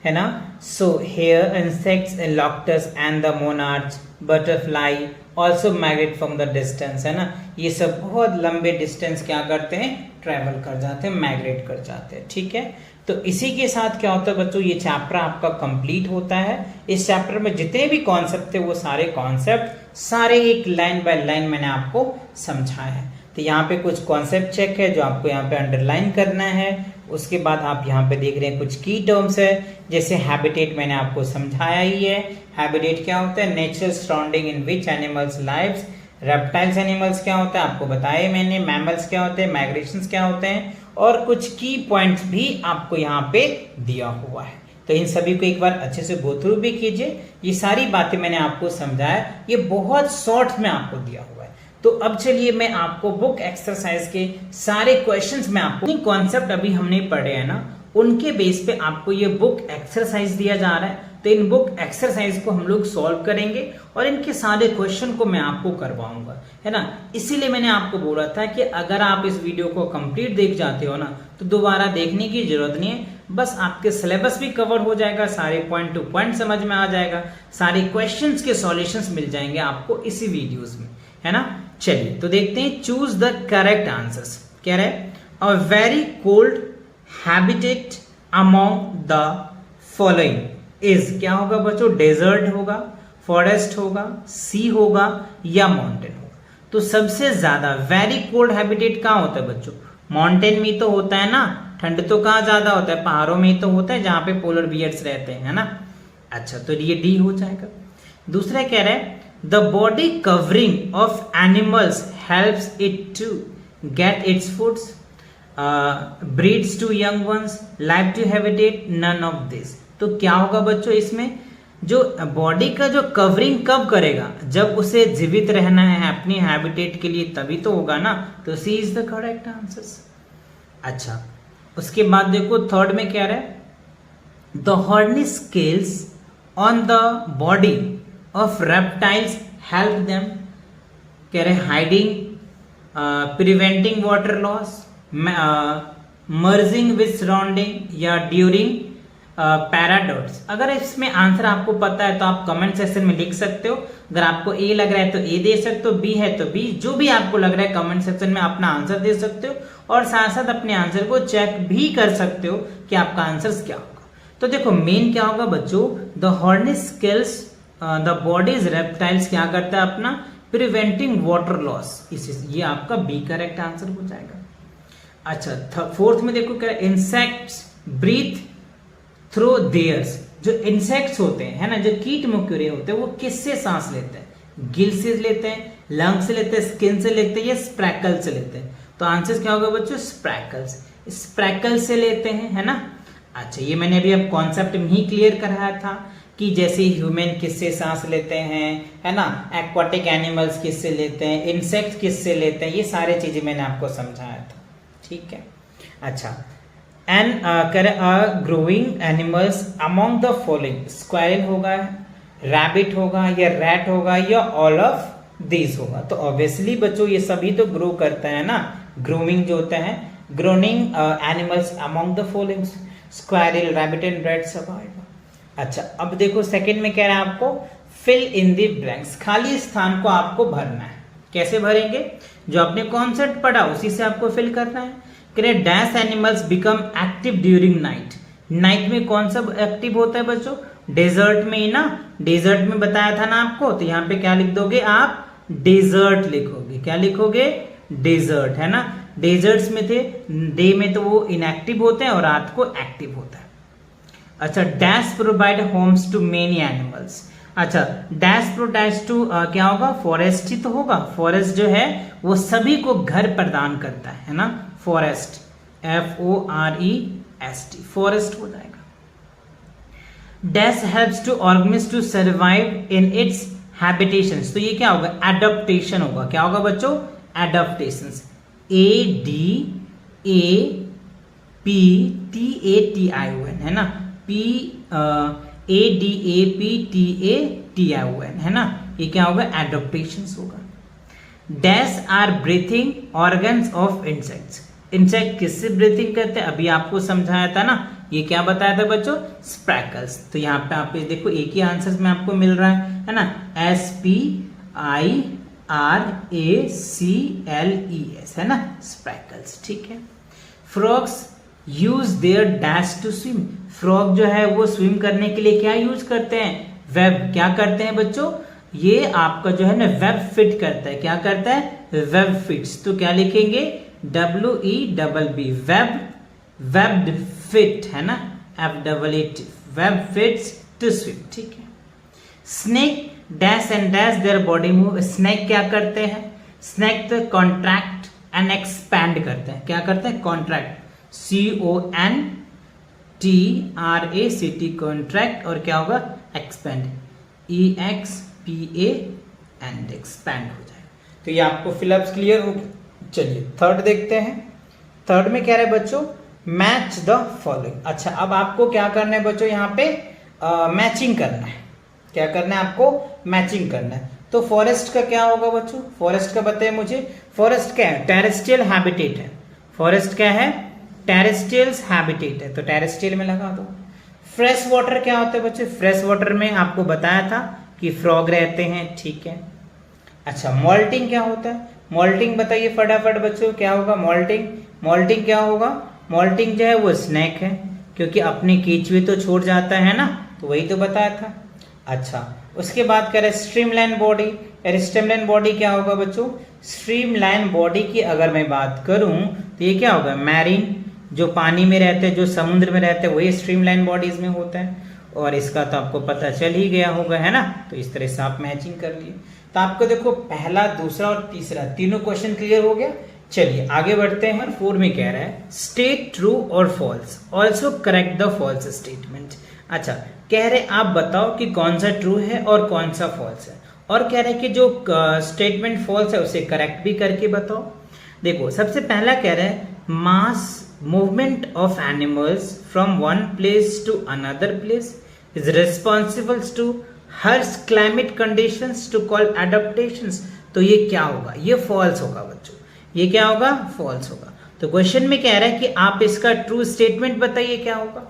है ना. So here insects, locust and the monarch butterfly also migrate from the distance, है ना. ये सब बहुत लंबे डिस्टेंस क्या करते हैं, ट्रैवल कर जाते हैं, माइग्रेट कर जाते हैं. ठीक है, तो इसी के साथ क्या होता है बच्चों, ये चैप्टर आपका कंप्लीट होता है. इस चैप्टर में जितने भी कॉन्सेप्ट थे वो सारे कॉन्सेप्ट सारे एक लाइन बाय लाइन मैंने आपको समझाया है. तो यहाँ पे कुछ कॉन्सेप्ट चेक है जो आपको यहाँ पे अंडरलाइन करना है. उसके बाद आप यहाँ पे देख रहे हैं कुछ की टर्म्स है, जैसे हैबिटेट मैंने आपको समझाया ही है. हैबिटेट क्या होता है, natural surrounding in which animals lives. Reptiles animals क्या होता है आपको बताया मैंने. मैमल्स क्या होते हैं, माइग्रेशंस क्या होते हैं, और कुछ की पॉइंट्स भी आपको यहाँ पे दिया हुआ है. तो इन सभी को एक बार अच्छे से गो थ्रू भी कीजिए. ये सारी बातें मैंने आपको समझाया, ये बहुत शॉर्ट में आपको दिया हुआ है. तो अब चलिए मैं आपको बुक एक्सरसाइज के सारे क्वेश्चंस में आपको कॉन्सेप्ट अभी हमने पढ़े हैं ना, उनके बेस पे आपको ये बुक एक्सरसाइज दिया जा रहा है. तो इन बुक एक्सरसाइज को हम लोग सॉल्व करेंगे और इनके सारे क्वेश्चन को मैं आपको करवाऊंगा, है ना. इसीलिए मैंने आपको बोला था कि अगर आप इस वीडियो को कंप्लीट देख जाते हो ना तो दोबारा देखने की जरूरत नहीं है. बस आपके सिलेबस भी कवर हो जाएगा, सारे पॉइंट टू पॉइंट समझ में आ जाएगा, सारे क्वेश्चंस के सॉल्यूशंस मिल जाएंगे आपको इसी वीडियोस में, है ना. चलिए तो देखते हैं. Choose the correct answers. कह रहे हैं a very cold habitat among the following is, क्या होगा बच्चों, डेजर्ट होगा, फॉरेस्ट होगा, सी होगा या माउंटेन होगा. तो सबसे ज्यादा वेरी कोल्ड हैबिटेट कहाँ होता है बच्चों, माउंटेन में तो होता है ना. ठंड तो कहाँ ज्यादा होता है, पहाड़ों में तो होता है जहां पे पोलर बियर्स रहते हैं, है ना. अच्छा तो ये डी हो जाएगा. दूसरा कह रहे हैं the body covering of animals helps it to get its foods, breeds to young ones, live to habitat, none of this. तो क्या होगा बच्चों, इसमें जो बॉडी का जो कवरिंग कब करेगा, जब उसे जीवित रहना है अपनी हैबिटेट के लिए, तभी तो होगा ना. तो सी इज द करेक्ट आंसर. अच्छा उसके बाद देखो थर्ड में क्या रहा है, the horny scales on the body of reptiles help them, कह रहे hiding, preventing water loss, merging with surrounding या ड्यूरिंग पैराडॉट्स. अगर इसमें आंसर आपको पता है तो आप कमेंट सेक्शन में लिख सकते हो. अगर आपको ए लग रहा है तो ए दे सकते हो, बी है तो बी, जो भी आपको लग रहा है कमेंट सेक्शन में अपना आंसर दे सकते हो और साथ साथ अपने आंसर को चेक भी कर सकते हो कि आपका आंसर क्या होगा. तो देखो मेन क्या होगा बच्चों, the horny scales the bodies reptiles क्या करता है अपना, प्रिवेंटिंग वाटर लॉस. ये आपका बी करेक्ट आंसर हो जाएगा. अच्छा फोर्थ में देखो क्या, इंसेक्ट्स ब्रीथ थ्रू देयर्स. जो इंसेक्ट्स होते हैं, है ना, जो कीट मकोड़े होते हैं, वो किससे सांस लेते हैं, गिल से लेते हैं, लंग से लेते हैं, स्किन से लेते हैं या स्प्रैकल से लेते हैं. तो आंसर क्या होगा बच्चों, स्प्रैकल्स. स्प्रैकल से लेते हैं, है ना. अच्छा ये मैंने अभी अब कॉन्सेप्ट में ही क्लियर कराया था कि जैसे ह्यूमन किससे सांस लेते हैं, है ना, एक्वाटिक एनिमल्स किससे लेते हैं, इंसेक्ट किससे लेते हैं, ये सारे चीजें मैंने आपको समझाया था. ठीक है. अच्छा and growing animals among the following, squirrel होगा, रैबिट होगा या रैट होगा या ऑल ऑफ दिस होगा. तो ऑब्वियसली बच्चों ये सभी तो ग्रो करता है ना. ग्रोइंग जो होता है, growing animals among the following, squirrel, rabbit and rat सब आएगा. अच्छा अब देखो सेकंड में कह रहा है आपको फिल इन द ब्लैंक्स, खाली स्थान को आपको भरना है. कैसे भरेंगे, जो आपने कॉन्सेप्ट पढ़ा उसी से आपको फिल करना है. Dash animals become active during night. Night में कौन सा एक्टिव होता है बच्चों, डेजर्ट में ही ना. डेजर्ट में बताया था ना आपको. तो यहाँ पे क्या लिख दोगे आप, डेजर्ट लिखोगे. क्या लिखोगे, डेजर्ट, है ना. डेजर्ट्स में थे, डे में तो वो इनएक्टिव होते हैं और रात को एक्टिव होता है. अच्छा dash provide homes to many animals. अच्छा डैश प्रोवाइड्स टू क्या होगा, फॉरेस्ट ही तो होगा. फॉरेस्ट जो है वो सभी को घर प्रदान करता है ना. फॉरेस्ट, FOREST, फॉरेस्ट हो जाएगा. Dash helps to organism to survive in its habitations. तो ये क्या होगा, एडप्टेशन होगा. क्या होगा बच्चों, एडप्टेशंस. ADAPTATION, है ना. ADAPTATION, है ना. ये क्या होगा, एडप्टेशंस होगा. Dash are breathing organs of insects. Insect किससे ब्रीथिंग करते हैं, अभी आपको समझाया था ना, ये क्या बताया था बच्चों, स्प्रैकल्स। तो यहाँ पे आप देखो एक ही आंसर में आपको मिल रहा है ना, SPIRACLES है ना, स्प्रैकल्स, ठीक है। Frogs use their dash to swim, frog जो है वो स्विम करने के लिए क्या यूज करते हैं, वेब। क्या करते हैं बच्चों, ये आपका जो है ना वेब फिट करता है, क्या करता है, वेब फिट्स। तो क्या लिखेंगे, WEBB, वेब, वेब्ड फिट है ना, FEET, web feets to swim, ठीक है। Snake dash and dash their body move, snake क्या करते हैं, स्नेक तो कॉन्ट्रैक्ट एंड एक्सपैंड करते हैं, क्या करते हैं, कॉन्ट्रैक्ट, CONTRACT, कॉन्ट्रैक्ट, और क्या होगा, एक्सपैंड, EXPAND, एक्सपैंड हो जाएगा। तो ये आपको फिलअप्स क्लियर हो। चलिए थर्ड देखते हैं। थर्ड में क्या रहे बच्चों, मैच द फॉलोइंग। अच्छा, अब आपको क्या करना है बच्चों, यहाँ पे मैचिंग करना है। क्या करना है आपको, मैचिंग करना है। तो फॉरेस्ट का क्या होगा बच्चों, फॉरेस्ट का बताइए मुझे, फॉरेस्ट क्या है, टेरेस्ट्रियल हैबिटेट है। फॉरेस्ट क्या है, टेरेस्ट्रियल हैबिटेट है, तो टेरेस्ट्रियल में लगा दो। फ्रेश वाटर क्या होता है बच्चों, फ्रेश वाटर में आपको बताया था कि फ्रॉग रहते हैं, ठीक है। अच्छा, मॉल्टिंग क्या होता है, मॉल्टिंग बताइए फटाफट बच्चों, क्या होगा मॉल्टिंग, मॉल्टिंग क्या होगा, मॉल्टिंग जो है वो स्नेक है, क्योंकि अपने केचुए तो छोड़ जाता है ना, तो वही तो बताया था। अच्छा, उसके बाद कह रहे स्ट्रीमलाइन बॉडी, स्ट्रीमलाइन बॉडी क्या होगा बच्चों, स्ट्रीमलाइन बॉडी की अगर मैं बात करूं तो ये क्या होगा, मैरीन, जो पानी में रहते हैं, जो समुद्र में रहते हैं, वही स्ट्रीमलाइन बॉडीज में होता है। और इसका तो आपको पता चल ही गया होगा, है ना। तो इस तरह से आप मैचिंग कर लिए। तो आपको देखो पहला, दूसरा और तीसरा तीनों क्वेश्चन क्लियर हो गया। चलिए आगे बढ़ते हैं। 4 में कह रहा है स्टेट ट्रू और false, also correct the false statement. अच्छा, कह रहे आप बताओ कि कौन सा ट्रू है और कौन सा फॉल्स है, और कह रहे कि जो स्टेटमेंट फॉल्स है उसे करेक्ट भी करके बताओ। देखो सबसे पहला कह रहा है मास movement of animals from one place to another place is responsible to harsh climate conditions to call adaptations। तो ये क्या होगा, ये फॉल्स होगा बच्चों, ये क्या होगा, फॉल्स होगा। तो क्वेश्चन में कह रहा है कि आप इसका ट्रू स्टेटमेंट बताइए क्या होगा।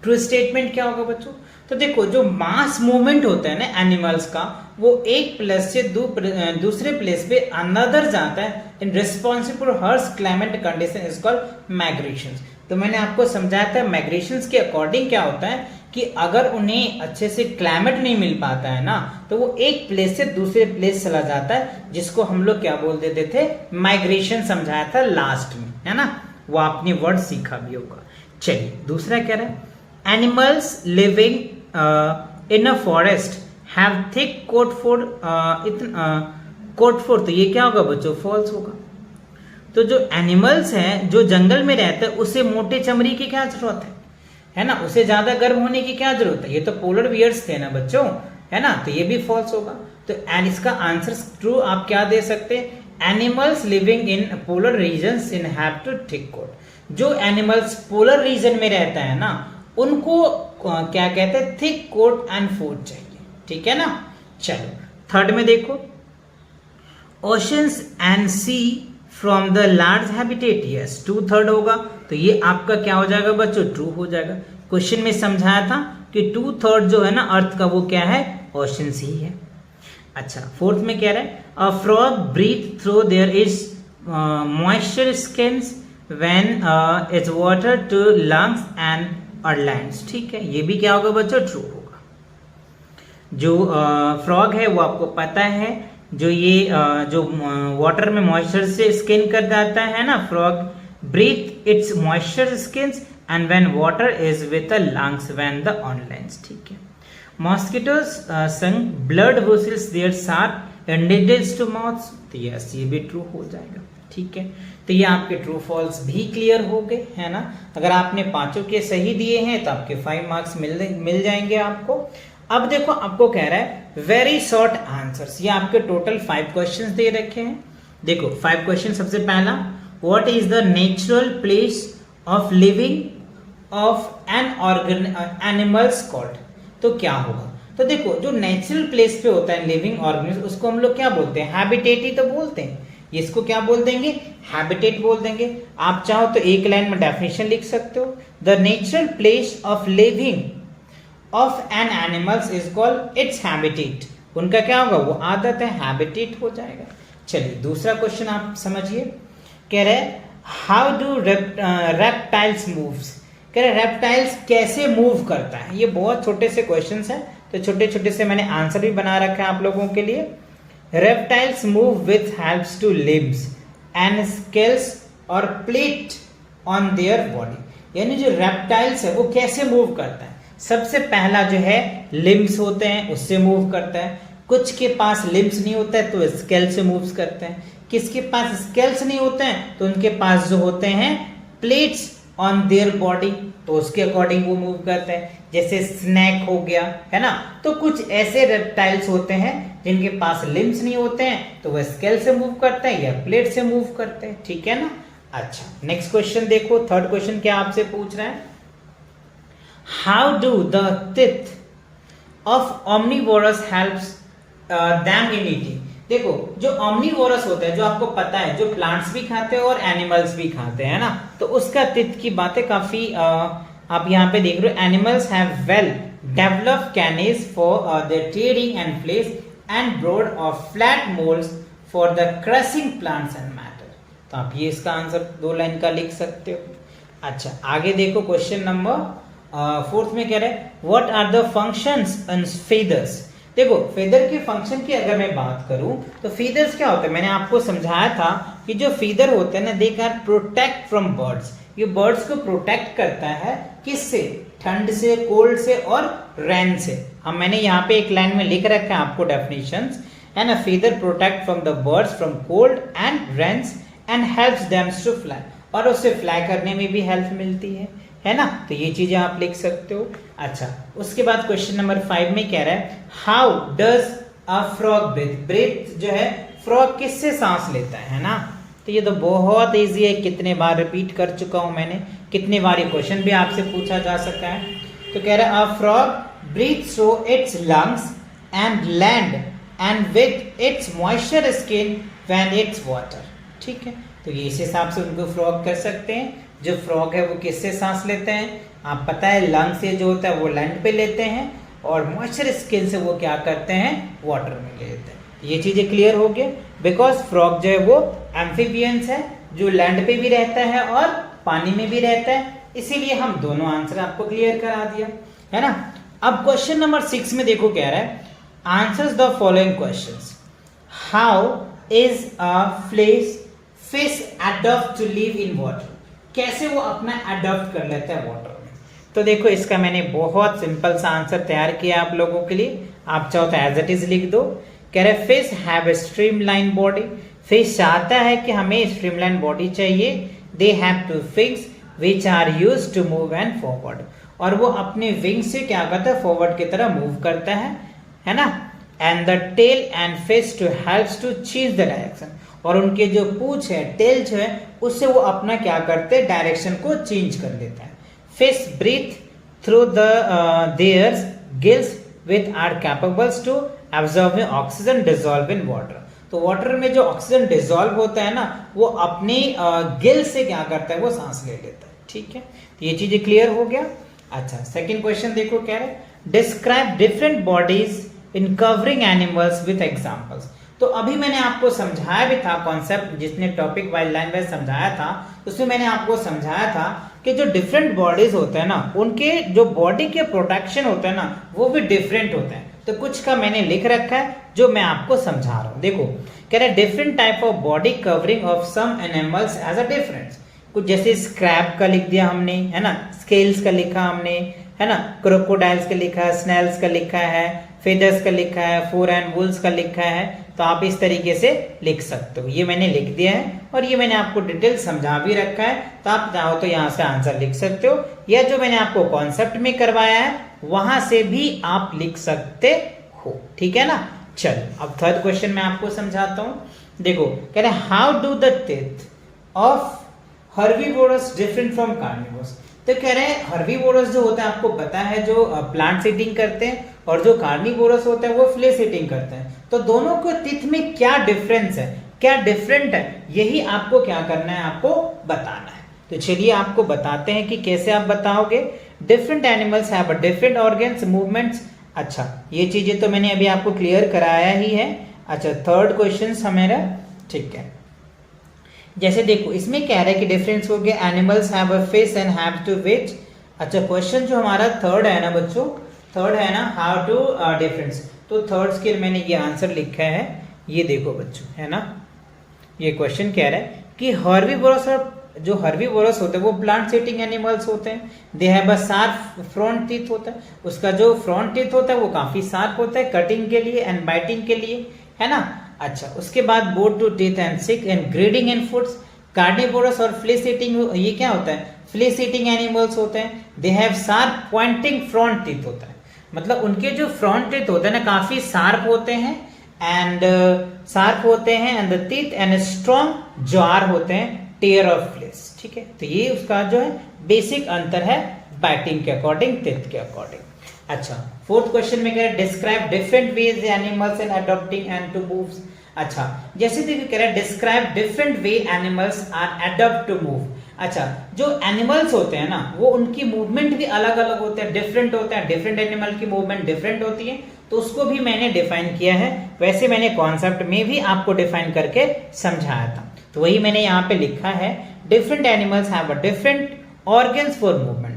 ट्रू स्टेटमेंट क्या होगा बच्चों, तो देखो जो मास मूवमेंट होता है ना एनिमल्स का, वो एक प्लेस से दूसरे प्लेस पे अनदर जाता है in responsible harsh climate condition is called migrations. तो मैंने आपको समझाया था माइग्रेशंस के अकॉर्डिंग क्या होता है कि अगर उन्हें अच्छे से क्लाइमेट नहीं मिल पाता है ना, तो वो एक प्लेस से दूसरे प्लेस चला जाता है, जिसको हम लोग क्या बोल देते थे, माइग्रेशन समझाया था लास्ट में, है ना। वो आपने वर्ड सीखा भी होगा। चलिए दूसरा क्या है, animals living in a forest have thick coat fur coat fur, तो ये क्या होगा बच्चों, फॉल्स होगा। तो जो एनिमल्स हैं जो जंगल में रहते हैं उसे मोटे चमड़ी की क्या जरूरत है ना, उसे ज्यादा गर्म होने की क्या जरूरत है, ये तो पोलर बियर्स थे ना बच्चों, है ना। तो ये भी फॉल्स होगा। तो एंड इसका आंसर ट्रू आप क्या दे सकते हैं, animals living in polar regions in have to thick coat. जो एनिमल्स पोलर रीजन में रहता है ना, उनको क्या कहते हैं, थिक कोट एंड फूड चाहिए, ठीक है ना। चलो थर्ड में देखो, oceans and sea from the large habitat, yes 2/3 होगा। तो ये आपका क्या हो जाएगा बच्चों, ट्रू हो जाएगा। क्वेश्चन में समझाया था कि 2/3 जो है ना अर्थ का, वो क्या है, ओशंस ही है। अच्छा, फोर्थ में कह रहा है a frog breathe through their is moisture skins when its water to lungs and lands, ठीक है। ये भी क्या होगा बच्चों, ट्रू होगा। जो फ्रॉग है वो आपको पता है, जो ये जो वाटर में मॉइस्चर से स्किन कर जाता है ना, frog breathe its moisture skins and when water is with the lungs when the on lands, ठीक है। Mosquitoes suck blood vessels their sharp and needles to mouth, तो यस ये भी ट्रू हो जाएगा, ठीक है। तो ये आपके ट्रू फॉल्स भी क्लियर हो गए, है ना। अगर आपने पांचों के सही दिए हैं तो आपके 5 मार्क्स मिल जाएंगे आपको। अब देखो आपको कह रहा है वेरी शॉर्ट आंसर्स, ये आपके टोटल 5 क्वेश्चंस दे रखे हैं। देखो 5 क्वेश्चन, सबसे पहला what is the natural place of living of an animals called, तो क्या होगा। तो देखो जो नेचुरल प्लेस पे होता है लिविंग ऑर्गेनिज्म, उसको हम लोग क्या बोलते हैं, हैबिटेट ही तो बोलते हैं, ये इसको क्या बोल देंगे, हैबिटेट बोल देंगे। आप चाहो तो एक लाइन में डेफिनेशन लिख सकते हो, the natural place of living of an animals is called its habitat. उनका क्या होगा, वो आदत है, हैबिटेट हो जाएगा। चलिए दूसरा क्वेश्चन आप समझिए, कह रहे हाउ डू रेप्टाइल्स मूव्स, कह रहे रेप्टाइल्स कैसे मूव करता है। ये बहुत छोटे से क्वेश्चंस हैं, तो छोटे छोटे से मैंने आंसर भी बना रखा है आप लोगों के लिए। Reptiles move with helps to limbs and scales और प्लेट ऑन देयर बॉडी। यानी जो रेप्टाइल्स है वो कैसे मूव करता है, सबसे पहला जो है लिम्स होते हैं उससे मूव करता है। कुछ के पास लिम्स नहीं होता है तो स्केल से मूव करते हैं, किसके पास स्केल्स नहीं होते हैं तो उनके पास जो होते हैं प्लेट्स ऑन देयर बॉडी, तो उसके अकॉर्डिंग वो मूव करते हैं। जैसे स्नेक हो गया, है ना। तो कुछ ऐसे रेप्टाइल्स होते हैं जिनके पास लिम्स नहीं होते हैं तो वह स्केल से मूव करते हैं या प्लेट से मूव करते हैं, ठीक है ना। अच्छा नेक्स्ट क्वेश्चन देखो, थर्ड क्वेश्चन क्या आपसे पूछ रहा है, how do the teeth of omnivorous helps them in eating. देखो जो ऑमनीवोरस होता है, जो आपको पता है, जो प्लांट्स भी खाते हैं और एनिमल्स भी खाते हैं ना, तो उसका टीथ की बातें काफी आप यहाँ पे देख रहे हो। Animals have well developed canines for their tearing and flesh and broad or flat molars for the crushing plants and matter. तो आप ये इसका आंसर 2 लाइन का लिख सकते हो। अच्छा आगे देखो क्वेश्चन नंबर 4 में कह रहे हैं what are the functions in feathers. देखो फेदर के फंक्शन की अगर मैं बात करूं तो फीदर्स क्या होते हैं, मैंने आपको समझाया था कि जो फीदर होते हैं ना, they can protect from birds. ये बर्ड्स को प्रोटेक्ट करता है, किससे, ठंड से, कोल्ड से और रेन से। हम मैंने यहाँ पे एक लाइन में लिख रखा है आपको डेफिनेशंस, है ना। Feather protect from the birds from cold and rains and helps them to fly, और उससे फ्लाई करने में भी हेल्प मिलती है ना। तो ये चीजें आप लिख सकते हो। अच्छा उसके बाद क्वेश्चन नंबर 5 में कह रहा है how does a frog breathe. Breathe जो है फ्रॉग किससे सांस लेता है ना। तो ये तो बहुत इजी है, कितने बार रिपीट कर चुका हूं मैंने, कितने बार ये क्वेश्चन भी आपसे पूछा जा सकता है। तो कह रहा है a frog breathe through its lungs and land and with its moisture skin when its water. ठीक है, तो ये इस हिसाब से उनको फ्रॉग कर सकते हैं। जो फ्रॉग है वो किससे सांस लेते हैं, आप पता है लंग से जो होता है वो लैंड पे लेते हैं, और मॉइस्चर स्किन से वो क्या करते हैं, वाटर में ले लेते हैं। ये चीजें क्लियर हो गई, बिकॉज फ्रॉग जो है वो एम्फीबियंस है, जो लैंड पे भी रहता है और पानी में भी रहता है, इसीलिए हम दोनों आंसर आपको क्लियर करा दिया, है ना। अब क्वेश्चन नंबर 6 में देखो कह रहा है answers the following questions. How is a fish adopt to live in water. कैसे वो अपना अडॉप्ट कर लेता है वाटर में। तो देखो इसका मैंने बहुत सिंपल सा आंसर तैयार किया आप लोगों के लिए, आप चाहो तो एज इट इज लिख दो। कह रहे fish have a streamline body. Fish चाहता है कि हमें स्ट्रीमलाइन बॉडी चाहिए। They have two wings which are used to move and forward. और वो अपने विंग से क्या करता है, फॉरवर्ड की तरह मूव करता है ना। And the tail and fish to helps to change the direction. और उनके जो पूंछ है, टेल जो है, उससे वो अपना क्या करते हैं, डायरेक्शन को चेंज कर लेता है। Fish breathe through the theirs gills which are capables to absorb oxygen dissolve in water. तो वाटर में जो ऑक्सीजन डिसॉल्व होता है ना, वो अपनी गिल से क्या करता है, वो सांस ले लेता है। ठीक है, तो ये चीजें क्लियर हो गया। अच्छा सेकंड क्वेश्चन देखो क्या है, describe different bodies in covering animals with examples. तो अभी मैंने आपको समझाया भी था कॉन्सेप्ट, जिसने टॉपिक वाइज लाइन वाइज समझाया था, उसमें मैंने आपको समझाया था कि जो डिफरेंट बॉडीज होते हैं ना, उनके जो बॉडी के प्रोटेक्शन होते हैं ना, वो भी डिफरेंट होते हैं। तो कुछ का मैंने लिख रखा है जो मैं आपको समझा रहा हूं। देखो कह रहे different type of body covering of some animals as a difference. कुछ जैसे स्क्रैब का लिख दिया हमने, है ना, स्केल्स का लिखा हमने, है ना, क्रोकोडाइल्स का लिखा है, स्नेल्स का लिखा है, फेदर्स का लिखा है, फोर एंड वुल्स का लिखा है। तो आप इस तरीके से लिख सकते हो। ये मैंने लिख दिया है और ये मैंने आपको डिटेल समझा भी रखा है, तो आप चाहो तो यहाँ से आंसर लिख सकते हो, या जो मैंने आपको कॉन्सेप्ट में करवाया है वहां से भी आप लिख सकते हो। ठीक है ना। चलो अब थर्ड क्वेश्चन मैं आपको समझाता हूं। देखो कह रहे how do the teeth of herbivorous different from carnivorous. तो कह रहे हैं हर्बीवोरस जो होता है, आपको पता है, जो प्लांट ईटिंग करते हैं, और जो कार्निवोरस होता है वो फ्लेश ईटिंग करते हैं। तो दोनों के टीथ में क्या डिफरेंस है, क्या डिफरेंट है, यही आपको क्या करना है, आपको बताना है। तो चलिए आपको बताते हैं कि कैसे आप बताओगे। Different animals have different organs, movements. अच्छा, ये चीजें तो मैंने अभी आपको क्लियर कराया ही है। अच्छा, थर्ड क्वेश्चन हमारा, ठीक है। जैसे देखो इसमें कह रहा है कि डिफरेंस हो गया, animals have a face and have to wet. अच्छा, क्वेश्चन जो हमारा थर्ड है ना बच्चों, थर्ड है ना, हाउ टू डिफरेंस। तो थर्ड स्केल मैंने ये आंसर लिखा है, ये देखो बच्चों, है ना। ये क्वेश्चन कह रहा है कि हर्बीवोरस, और जो हर्बीवोरस होते हैं वो प्लांट ईटिंग एनिमल्स होते हैं। They have a sharp front teeth होता है, उसका जो फ्रंट टीथ होता है वो काफी शार्प होता है कटिंग के लिए एंड बाइटिंग के लिए, है ना। अच्छा, उसके बाद both to teeth and sick and grading and foods. Carnivorous और फ्लेश ईटिंग, ये क्या होता है, फ्लेश ईटिंग एनिमल्स होते हैं। They have sharp pointing front teeth होता है, मतलब उनके जो फ्रंट टीथ होते हैं ना काफी शार्प होते हैं एंड शार्प होते हैं and the teeth and strong jar होते हैं, टेयर ऑफ फ्लेश। ठीक है, तो ये उसका जो है बेसिक अंतर है बाइटिंग के अकॉर्डिंग, टीथ के अकॉर्डिंग। अच्छा, फोर्थ क्वेश्चन में कह रहा है describe different ways animals in adopting and to move. अच्छा, जैसे देखिए कह रहा है describe different way animals are adopt to move. अच्छा, जो एनिमल्स होते हैं ना वो उनकी मूवमेंट भी अलग अलग होते हैं, डिफरेंट होते हैं, डिफरेंट एनिमल की मूवमेंट डिफरेंट होती है, तो उसको भी मैंने डिफाइन किया है। वैसे मैंने कॉन्सेप्ट में भी आपको डिफाइन करके समझाया था, तो वही मैंने यहाँ पे लिखा है, different animals have a different organs for movement.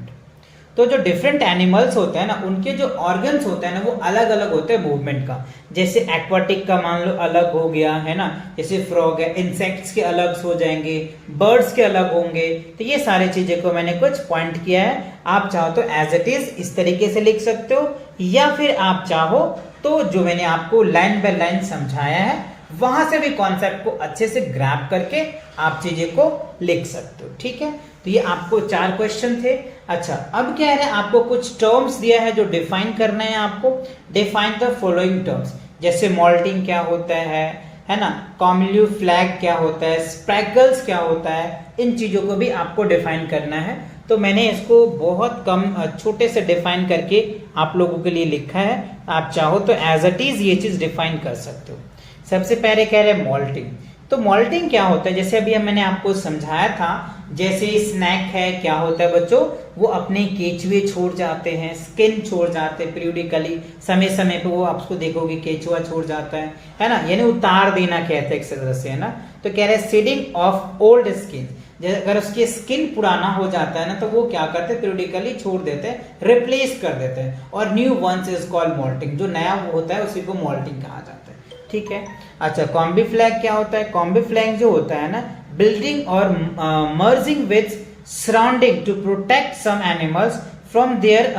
तो जो डिफरेंट एनिमल्स होते हैं ना उनके जो ऑर्गन्स होते हैं ना वो अलग अलग होते हैं मूवमेंट का। जैसे एक्वाटिक का मान लो अलग हो गया, है ना, जैसे फ्रॉग है, इंसेक्ट्स के अलग हो जाएंगे, बर्ड्स के अलग होंगे। तो ये सारी चीजें को मैंने कुछ पॉइंट किया है। आप चाहो तो एज इट इज इस तरीके से लिख सकते हो, या फिर आप चाहो तो जो मैंने आपको लाइन बाय लाइन समझाया है वहां से भी कॉन्सेप्ट को अच्छे से ग्रैब करके आप चीजें को लिख सकते हो। ठीक है, तो ये आपको 4 क्वेश्चन थे। अच्छा, अब क्या है, आपको कुछ टर्म्स दिया है जो डिफाइन करना है आपको। डिफाइन द फॉलोइंग टर्म्स, जैसे मॉल्टिंग क्या होता है ना, कॉम्यूफ्लैग क्या होता है, स्प्रैगल्स क्या होता है, इन चीजों को भी आपको डिफाइन करना है। तो मैंने इसको बहुत कम छोटे से डिफाइन करके आप लोगों के लिए लिखा है, आप चाहो तो एज इट इज ये चीज डिफाइन कर सकते हो। सबसे पहले कह रहे हैं मॉल्टिंग। तो मॉल्टिंग क्या होता है, जैसे अभी मैंने आपको समझाया था, जैसे स्नैक है, क्या होता है बच्चों, वो अपने केचुए छोड़ जाते हैं, स्किन छोड़ जाते हैं पीरियडिकली, समय समय पे वो आपको देखोगे केचुआ छोड़ जाता है ना, यानी उतार देना कहते हैं एक तरह से, है ना। तो कह रहे हैं सीडिंग ऑफ ओल्ड स्किन, अगर उसकी स्किन पुराना हो जाता है ना तो वो क्या करते हैं, पीरियडिकली छोड़ देते हैं, रिप्लेस कर देते हैं, और new ones is called moulting, जो नया होता है उसी को मॉल्टिंग कहा जाता है। ठीक है। अच्छा, कॉम्बी फ्लैग क्या होता है, कॉम्बी फ्लैग जो होता है ना, building or merging with surrounding to protect some animals from their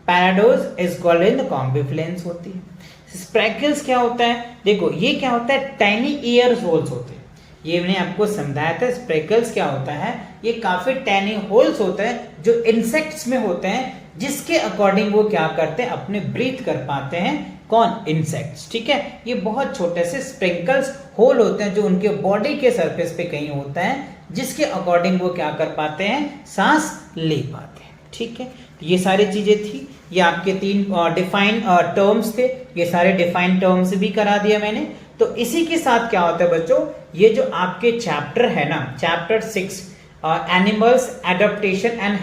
predators is called in camouflages होती है। स्प्रैगल्स क्या होता है, देखो ये क्या होता है, टाइनी ईयर होल्स होते हैं, ये मैंने आपको समझाया था। स्प्रैगल्स क्या होता है, ये काफी टाइनी होल्स होते हैं जो इंसेक्ट्स में होते हैं, जिसके अकॉर्डिंग वो क्या करते हैं, अपने ब्रीथ कर पाते हैं, कौन, इंसेक्ट्स। ठीक है, ये बहुत छोटे से स्प्रिंकल्स होल होते हैं जो उनके बॉडी के सरफेस पे कहीं होता है, जिसके अकॉर्डिंग वो क्या कर पाते हैं, सांस ले पाते हैं। ठीक है, तो ये सारी चीजें थी, ये आपके 3 डिफाइन टर्म्स थे, ये सारे डिफाइन टर्म्स भी करा दिया मैंने। तो इसी के साथ क्या होता है बच्चों, ये जो आपके चैप्टर है ना, chapter 6 animals adaptation and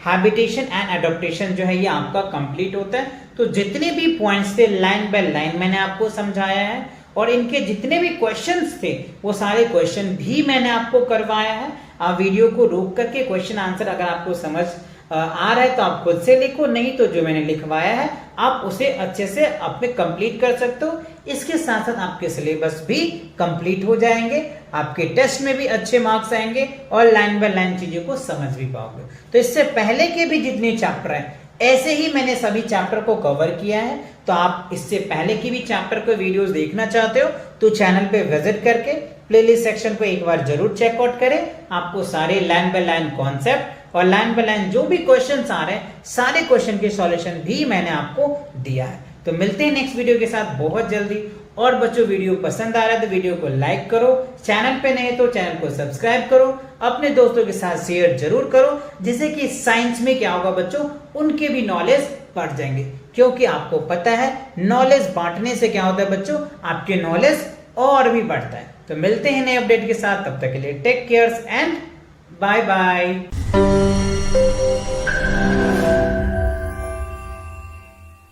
habitation and adaptation जो है ये आपका कंप्लीट होता है। तो जितने भी पॉइंट्स थे लाइन बाय लाइन मैंने आपको समझाया है, और इनके जितने भी क्वेश्चंस थे वो सारे क्वेश्चन भी मैंने आपको करवाया है। आप वीडियो को रोक करके क्वेश्चन आंसर अगर आपको समझ आ रहा है तो आप खुद से लिखो, नहीं तो जो मैंने लिखवाया है आप उसे अच्छे से अपने कंप्लीट कर सकते हो। इसके साथ साथ आपके सिलेबस भी कंप्लीट हो जाएंगे, आपके टेस्ट में भी अच्छे मार्क्स आएंगे, और लाइन बाय लाइन चीजों को समझ भी पाओगे। तो इससे पहले के भी जितने चैप्टर हैं ऐसे ही मैंने सभी चैप्टर को कवर किया है। तो आप इससे पहले की भी चैप्टर को वीडियोस देखना चाहते हो तो चैनल पे विजिट करके प्लेलिस्ट सेक्शन को एक बार जरूर चेकआउट करें। आपको सारे लाइन बाय लाइन कॉन्सेप्ट और लाइन बाय लाइन जो भी क्वेश्चंस आ रहे हैं सारे क्वेश्चन के सॉल्यूशन भी मैंने आपको दिया है। तो मिलते हैं नेक्स्ट वीडियो के साथ बहुत जल्दी। और बच्चों, वीडियो पसंद आ रहा है तो वीडियो को लाइक करो, चैनल पे नए तो चैनल को सब्सक्राइब करो, अपने दोस्तों के साथ शेयर जरूर करो, जिससे कि साइंस में क्या होगा बच्चों, उनके भी नॉलेज बढ़ जाएंगे। क्योंकि आपको पता है नॉलेज बांटने से क्या होता है बच्चों, आपके नॉलेज और भी बढ़ता है। तो मिलते हैं नए अपडेट के साथ, तब तक के लिए take cares and bye bye.